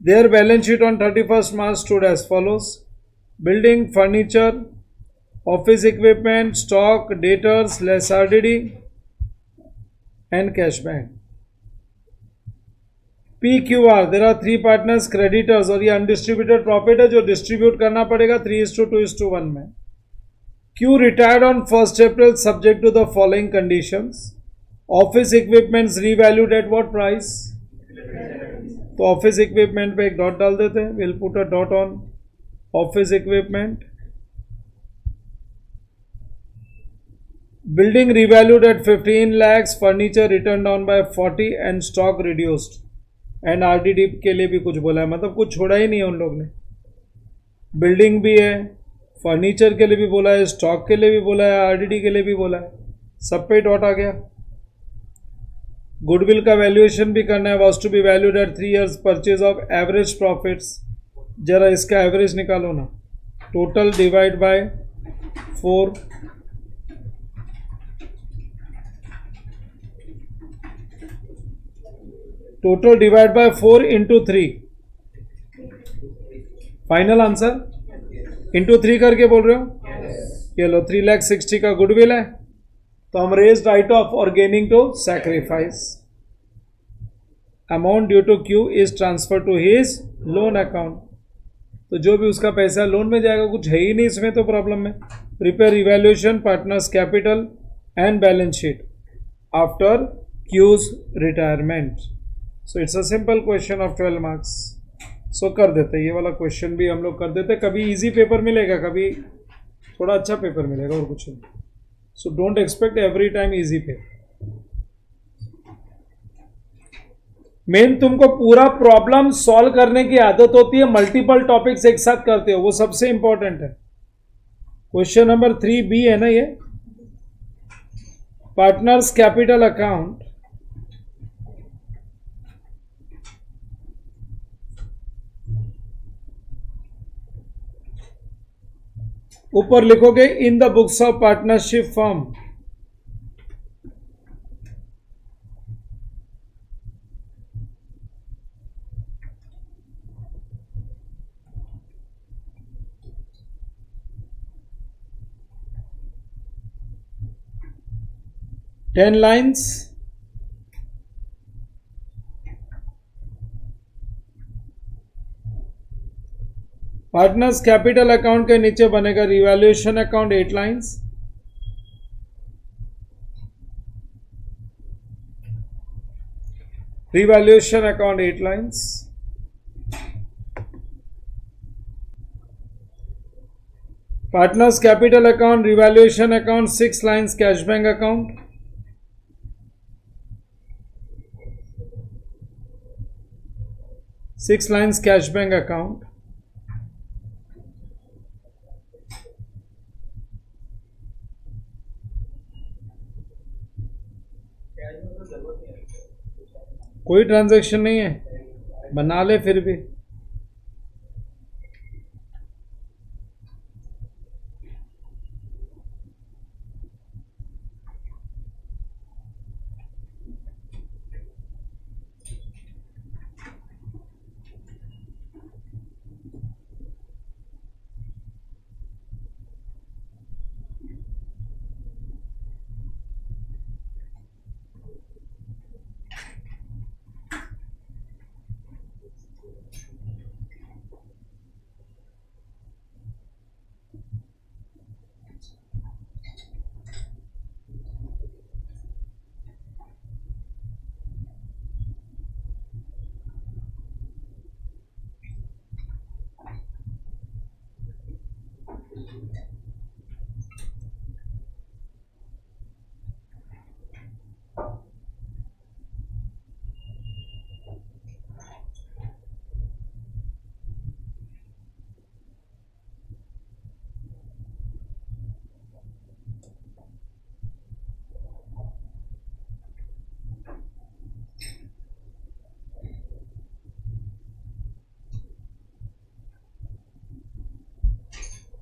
Their balance sheet on 31 March stood as follows: building, furniture, office equipment, stock, debtors less RDD and cash bank. PQR, there are 3 partners, creditors, और ये undistributed profit है जो distribute करना पड़ेगा 3:2:1 में। Q retired on 1st April subject to the following conditions: office equipments revalued at what price? तो office equipment पे एक डॉट डाल देते हैं। we'll put a dot on office equipment। Building revalued at 15 lakhs, furniture written down by 40 and stock reduced, and RDD के लिए भी कुछ बोला है, मतलब कुछ छोड़ा ही नहीं है उन लोग ने। बिल्डिंग भी है, फर्नीचर के लिए भी बोला है, स्टॉक के लिए भी बोला है, RDD के लिए भी बोला है, सब पे डॉट आ गया। गुडविल का वैल्यूएशन भी करना है, was to be valued at 3 years purchase of average profits. जरा इसका एवरेज निकालो ना, total divide by 4, total divide by 4 into 3, final answer into 3 करके बोल रहे हो। ये लो 3,60,000 का गुडविल है, तो हम रेज राइट ऑफ और gaining to sacrifice. Amount due to Q is transfer to his loan account, तो जो भी उसका पैसा लोन में जाएगा, कुछ है ही नहीं इसमें तो प्रॉब्लम में। Prepare evaluation, partners capital and balance sheet after Q's retirement. So it's a simple question of 12 marks. So कर देते, ये वाला क्वेश्चन भी हम लोग कर देते। कभी इजी पेपर मिलेगा, कभी थोड़ा अच्छा पेपर मिलेगा, और कुछ नहीं। So don't expect every time easy paper. Main तुमको पूरा प्रॉब्लम सॉल्व करने की आदत होती है, मल्टीपल टॉपिक्स एक साथ करते हो, वो सबसे इंपॉर्टेंट है। क्वेश्चन नंबर 3B है ना ये, पार्टनर्स कैपिटल अकाउंट। ऊपर लिखोगे इन the books of partnership firm. Ten lines. Partners capital account के नीचे बनेगा revaluation account, 8 lines. Revaluation account 8 lines. Partners capital account, revaluation account 6 lines, cash bank account. Six lines cash bank account. कोई transaction नहीं है, बना ले फिर भी।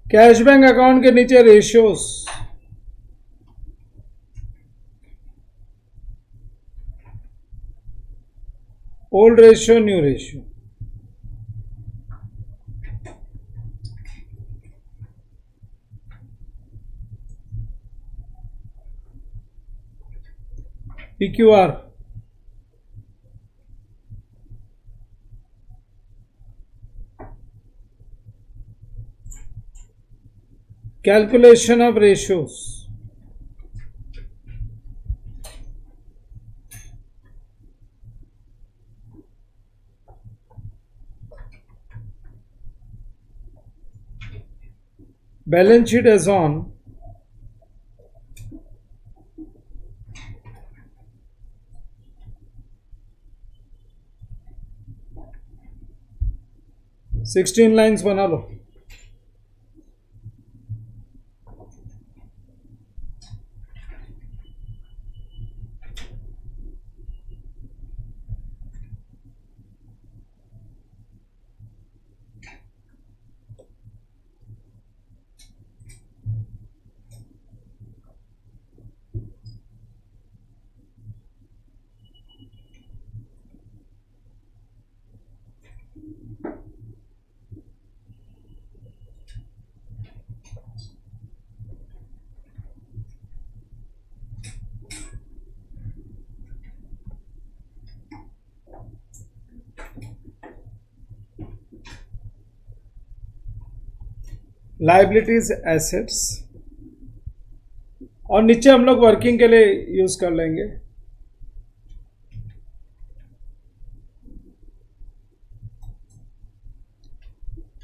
कैश बैंक अकाउंट के नीचे ratios, old ratio, new ratio. PQR, calculation of ratios, balance sheet as on, sixteen lines बना लो। लाइबिलिटीज, एसेट्स, और नीचे हम लोग वर्किंग के लिए यूज कर लेंगे।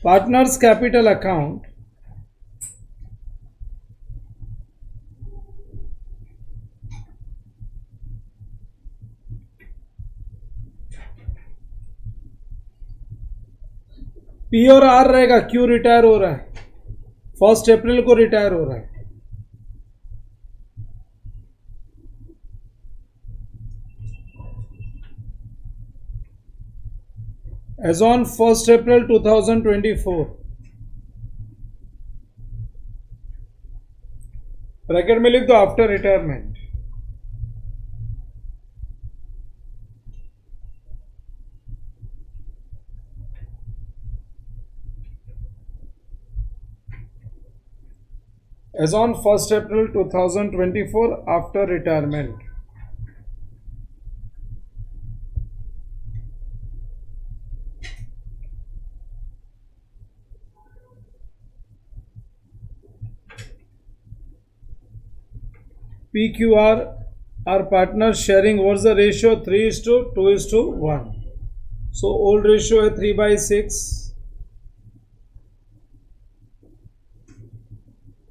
पार्टनर्स कैपिटल अकाउंट पी और आर रहेगा, क्यू रिटायर हो रहा है, 1 अप्रैल को रिटायर हो रहा है। As on 1 April 2024, ब्रैकेट में लिख दो after retirement. As on 1 April 2024, after retirement. PQR are partners sharing. What's the ratio? 3:2:1. So old ratio है 3/6,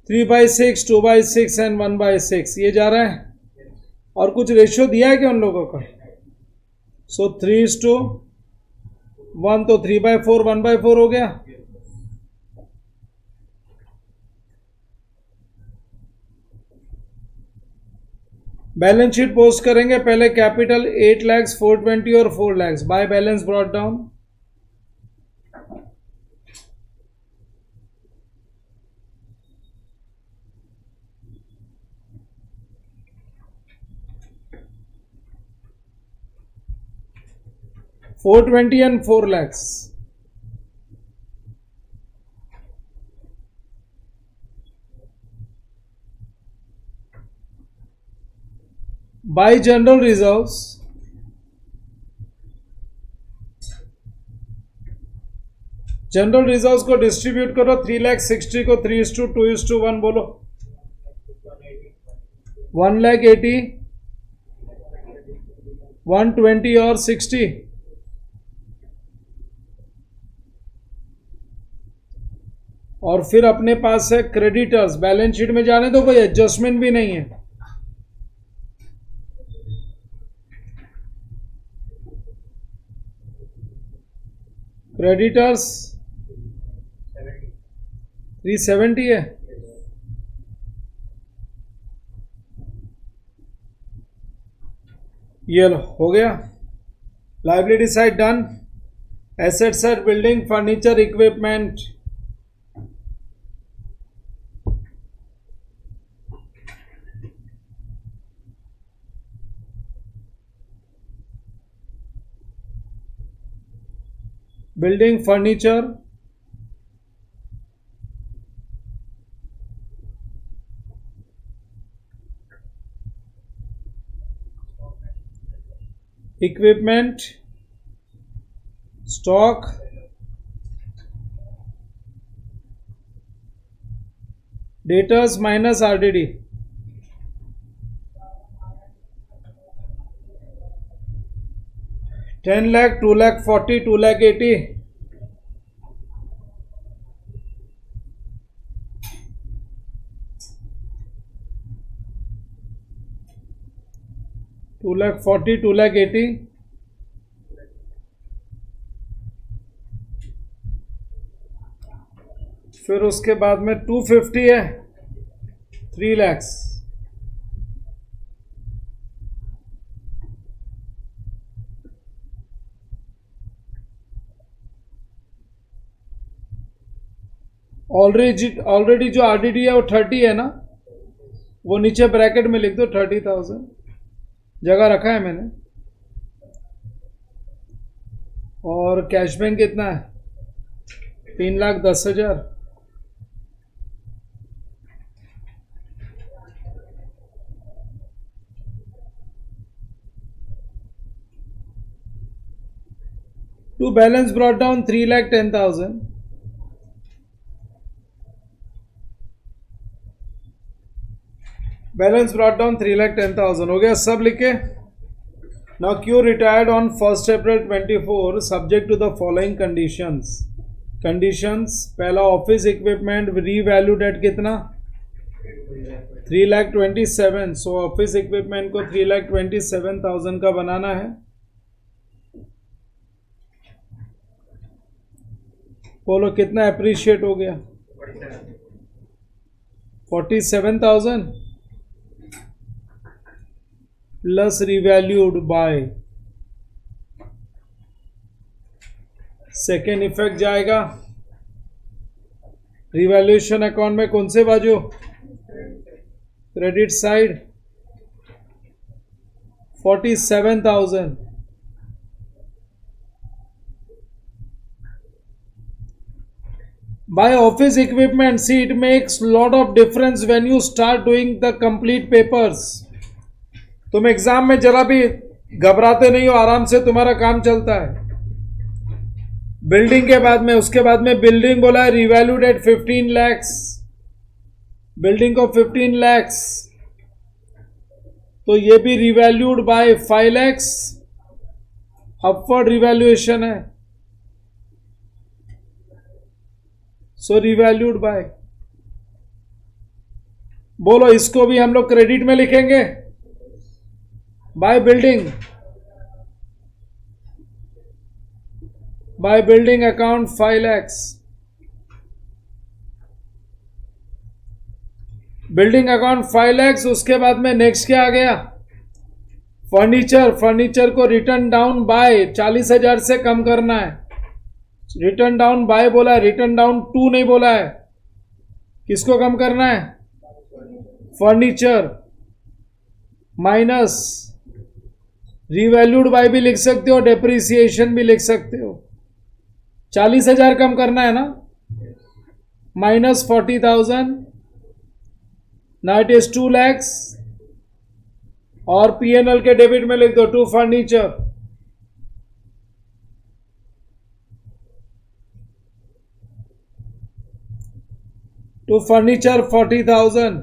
3/6, 2/6 and 1/6 ये जा रहा है। और कुछ रेशियो दिया है क्या उन लोगों का? सो 3:1 तो 3/4 1/4 हो गया। बैलेंस शीट पोस्ट करेंगे, पहले कैपिटल 8 लाख 420 और 4 lakh by balance brought down. $420 and 4 lakhs. By general reserves, general reserves को डिस्ट्रीब्यूट करो, 3,60,000 को 3:2:1 बोलो, 1,80,000, 120 और 60। और फिर अपने पास है क्रेडिटर्स, बैलेंस शीट में जाने दो, कोई एडजस्टमेंट भी नहीं है। क्रेडिटर्स 370 है। ये लो हो गया। Liability side done. Asset side building furniture equipment, building furniture, equipment, stock, debtors minus RDD, $10 lakh, 2 lakh 40, 2 lakh 80, $2 lakh 40, 2 lakh 80, फिर उसके बाद में 250 है, 3 lakhs, ऑलरेडी जो आरडीडी है वो 30 है ना, वो नीचे ब्रैकेट में लिख दो 30,000, जगह रखा है मैंने। और कैश बैंक कितना है? 3,10,000। To balance brought down 3,10,000। Balance brought down 3,10,000 हो गया, सब लिखे। Now Q retired on 1 April 24 subject to the following conditions. Conditions, पहला ऑफिस इक्विपमेंट रीवैल्यूड एट कितना 3,27,000। सो ऑफिस इक्विपमेंट को 3,27,000 का बनाना है। बोलो कितना अप्रिशिएट हो गया 47,000 plus revalued by second effect जाएगा रिवैल्यूएशन अकाउंट में कौन से बाजू credit side 47,000 by office equipment. See, it makes lot of difference when you start doing the complete papers. तुम एग्जाम में जरा भी घबराते नहीं हो, आराम से तुम्हारा काम चलता है। बिल्डिंग के बाद में उसके बाद में बिल्डिंग बोला है रिवैल्यूड एट 15 lakhs, बिल्डिंग को 15 lakhs, तो ये भी revalued by 5 lakhs, upward revaluation है। सो रिवैल्यूड बाय, बोलो इसको भी हम लोग क्रेडिट में लिखेंगे by building, by building account 5 lakhs, building account 5 lakhs। उसके बाद में नेक्स्ट क्या आ गया फर्नीचर, फर्नीचर को रिटर्न डाउन बाय 40,000 से कम करना है। रिटर्न डाउन बाय बोला है, रिटर्न डाउन टू नहीं बोला है, किसको कम करना है फर्नीचर, माइनस रिवैल्यूड बाय भी लिख सकते हो, डेप्रिसिएशन भी लिख सकते हो। 40,000 कम करना है ना, minus 40,000, now it is 2 lakhs, और पीएनएल के डेबिट में लिख दो to furniture, to furniture 40,000।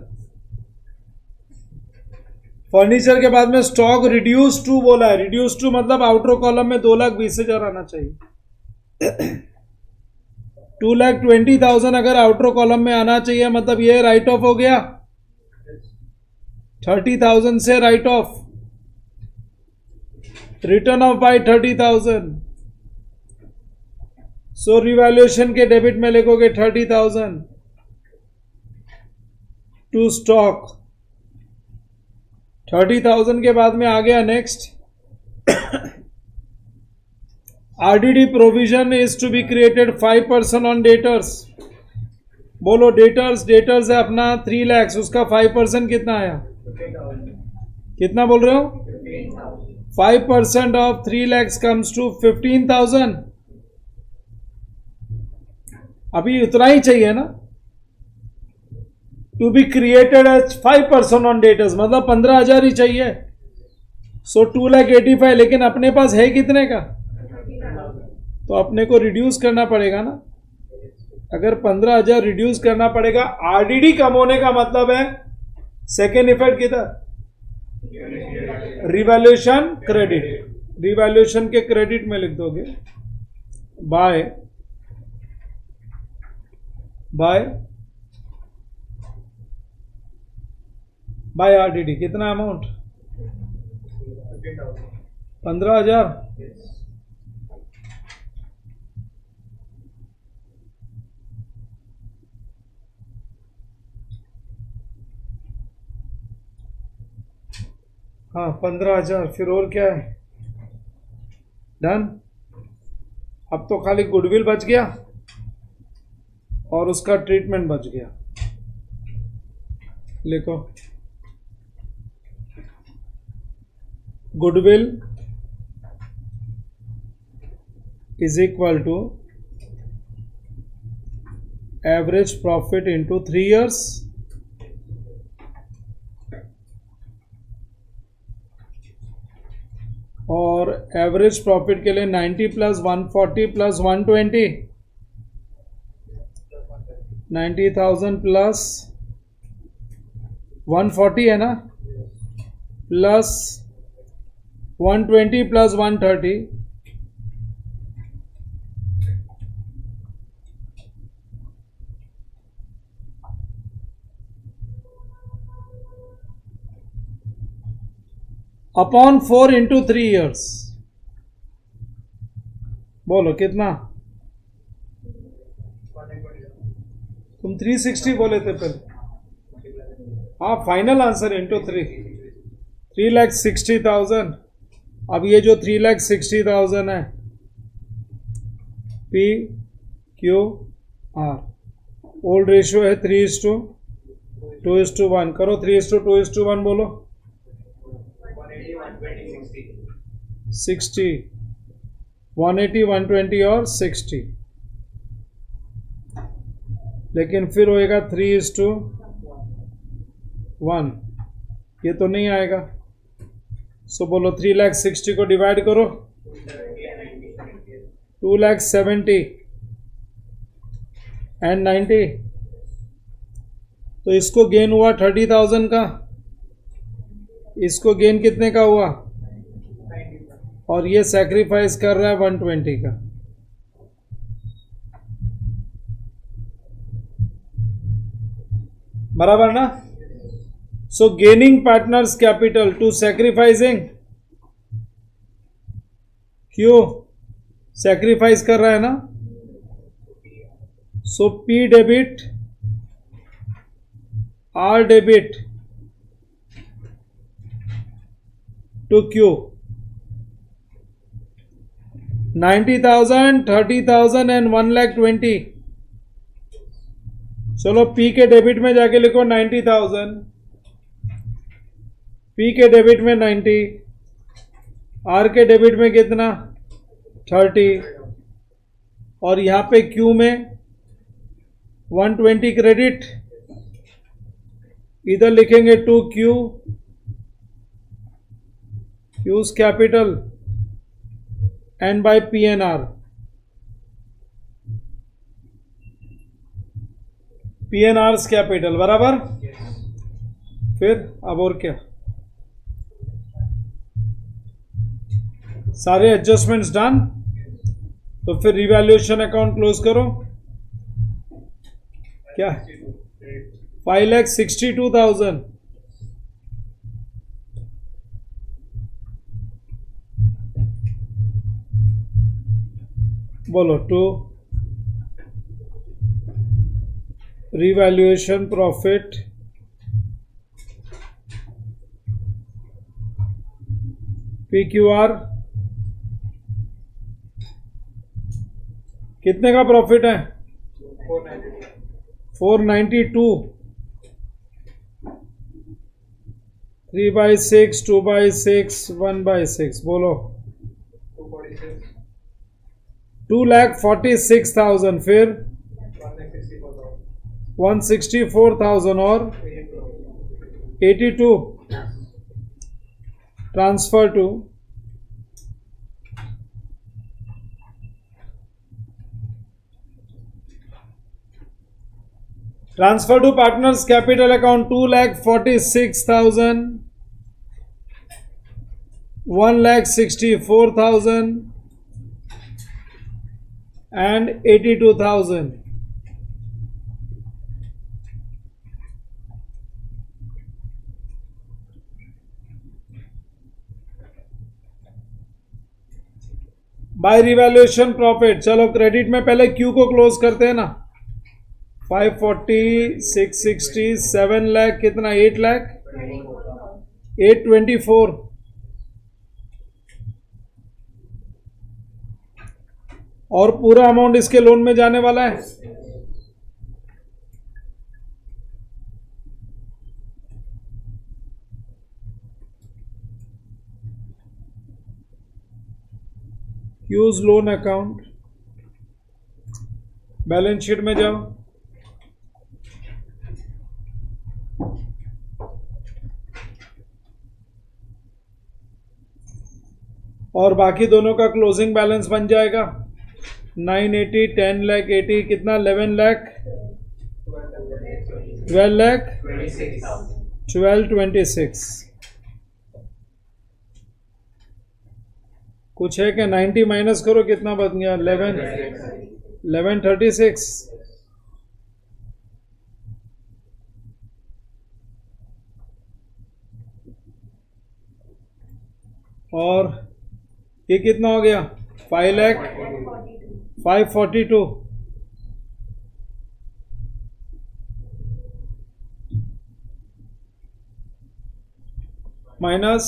Furniture के बाद में स्टॉक रिड्यूस टू बोला है, रिड्यूस टू मतलब आउटर कॉलम में 2,20,000 आना चाहिए। 2,20,000 अगर आउटर कॉलम में आना चाहिए, मतलब ये राइट ऑफ हो गया 30,000 से write off, return off by 30,000। So revaluation के डेबिट में लिखोगे 30,000 टू स्टॉक। 30,000 के बाद में आ गया next RDD provision is to be created 5% on debtors. बोलो डेटर्स, डेटर्स है अपना 3 lakhs, उसका 5% कितना आया, कितना बोल रहे हो 5% ऑफ 3 lakhs कम्स टू 15,000। अभी उतना ही चाहिए ना, to be created as 5% on debtors मतलब 15,000 ही चाहिए। सो 2,85,000, लेकिन अपने पास है कितने का, तो अपने को रिड्यूस करना पड़ेगा ना। अगर 15,000 रिड्यूस करना पड़ेगा, आरडीडी कम होने का मतलब है सेकेंड इफेक्ट किधर रिवैल्यूएशन क्रेडिट, रिवैल्यूएशन के क्रेडिट में लिख दोगे बाय बाय आरडीडी। कितना अमाउंट 15,000। हाँ 15,000, फिर और क्या है डन। अब तो खाली गुडविल बच गया और उसका ट्रीटमेंट बच गया। लिखो goodwill is equal to average profit into 3 years और एवरेज प्रॉफिट के लिए 90 प्लस 140 प्लस 120, 90,000 प्लस 140 है ना, plus 120 plus 130, upon 4 into 3 years, बोलो कितना? तुम 360 बोले थे पहले। हाँ, फाइनल आंसर इंटू 3,60,000। अब ये जो 3,60,000 है, P Q are, old ratio है 3:2:1। करो 3:2:1 बोलो। 60, 180, 120 और 60, लेकिन फिर होएगा 3:1, ये तो नहीं आएगा। सो बोलो 3,60,000 को डिवाइड करो 2,70,000 एंड 90, तो इसको गेन हुआ 30,000 का, इसको गेन कितने का हुआ, और ये सैक्रिफाइस कर रहा है 120 का। बराबर ना? So gaining partners capital to sacrificing, क्यों सैक्रिफाइस कर रहा है ना? So P debit R debit to Q, 90,000, 30,000 and 1,20,000। चलो पी के डेबिट में जाके लिखो 90,000, पी के डेबिट में 90, आर के डेबिट में कितना 30, और यहां पे क्यू में 120 क्रेडिट, इधर लिखेंगे to Q, Q's capital and by P N R, P N R capital. बराबर? फिर अब और क्या, सारे एडजस्टमेंट्स डन, तो फिर रिवैल्यूएशन अकाउंट क्लोज करो। क्या 5,62,000, बोलो to revaluation profit P Q R, कितने का प्रॉफिट है 492, 3/6, 2/6, 1/6, बोलो 2,46,000, फिर 164,000 और 82 transfer to partners capital account 2,46,000, 1,64,000 and 82,000। By revaluation profit. चलो क्रेडिट में पहले क्यू को क्लोज करते हैं ना, 540, 660, 7 लाख, कितना 8 लाख 824, और पूरा अमाउंट इसके लोन में जाने वाला है। Q's loan account, balance sheet में जाओ, और बाकी दोनों का क्लोजिंग बैलेंस बन जाएगा 980, 10 लाख 80, कितना 11 लाख 12 लाख 1226। कुछ है क्या? 90 माइनस करो, कितना बन गया 1136। और ये कितना हो गया 5,42,542 माइनस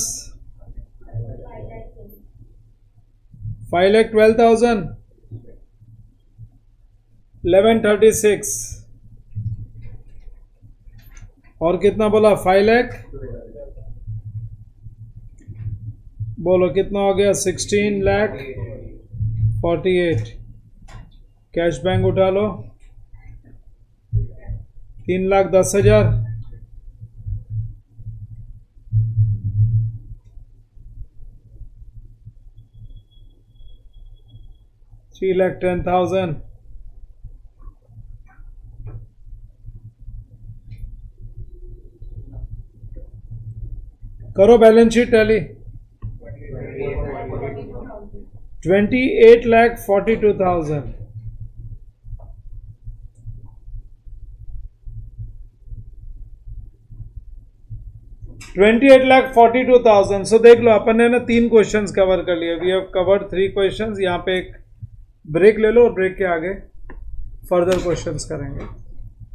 5,12,000 1136 और कितना बोला 5 लाख बोलो कितना हो गया 16,48,000 कैश बैंक उठा लो 3,10,000 3,10,000 करो बैलेंस शीट टैली 28,42,000 28,42,000 सो देख लो अपन ने ना 3 क्वेश्चंस कवर कर लिए वी हैव कवर्ड 3 क्वेश्चंस यहाँ पे एक ब्रेक ले लो और ब्रेक के आगे फर्दर क्वेश्चंस करेंगे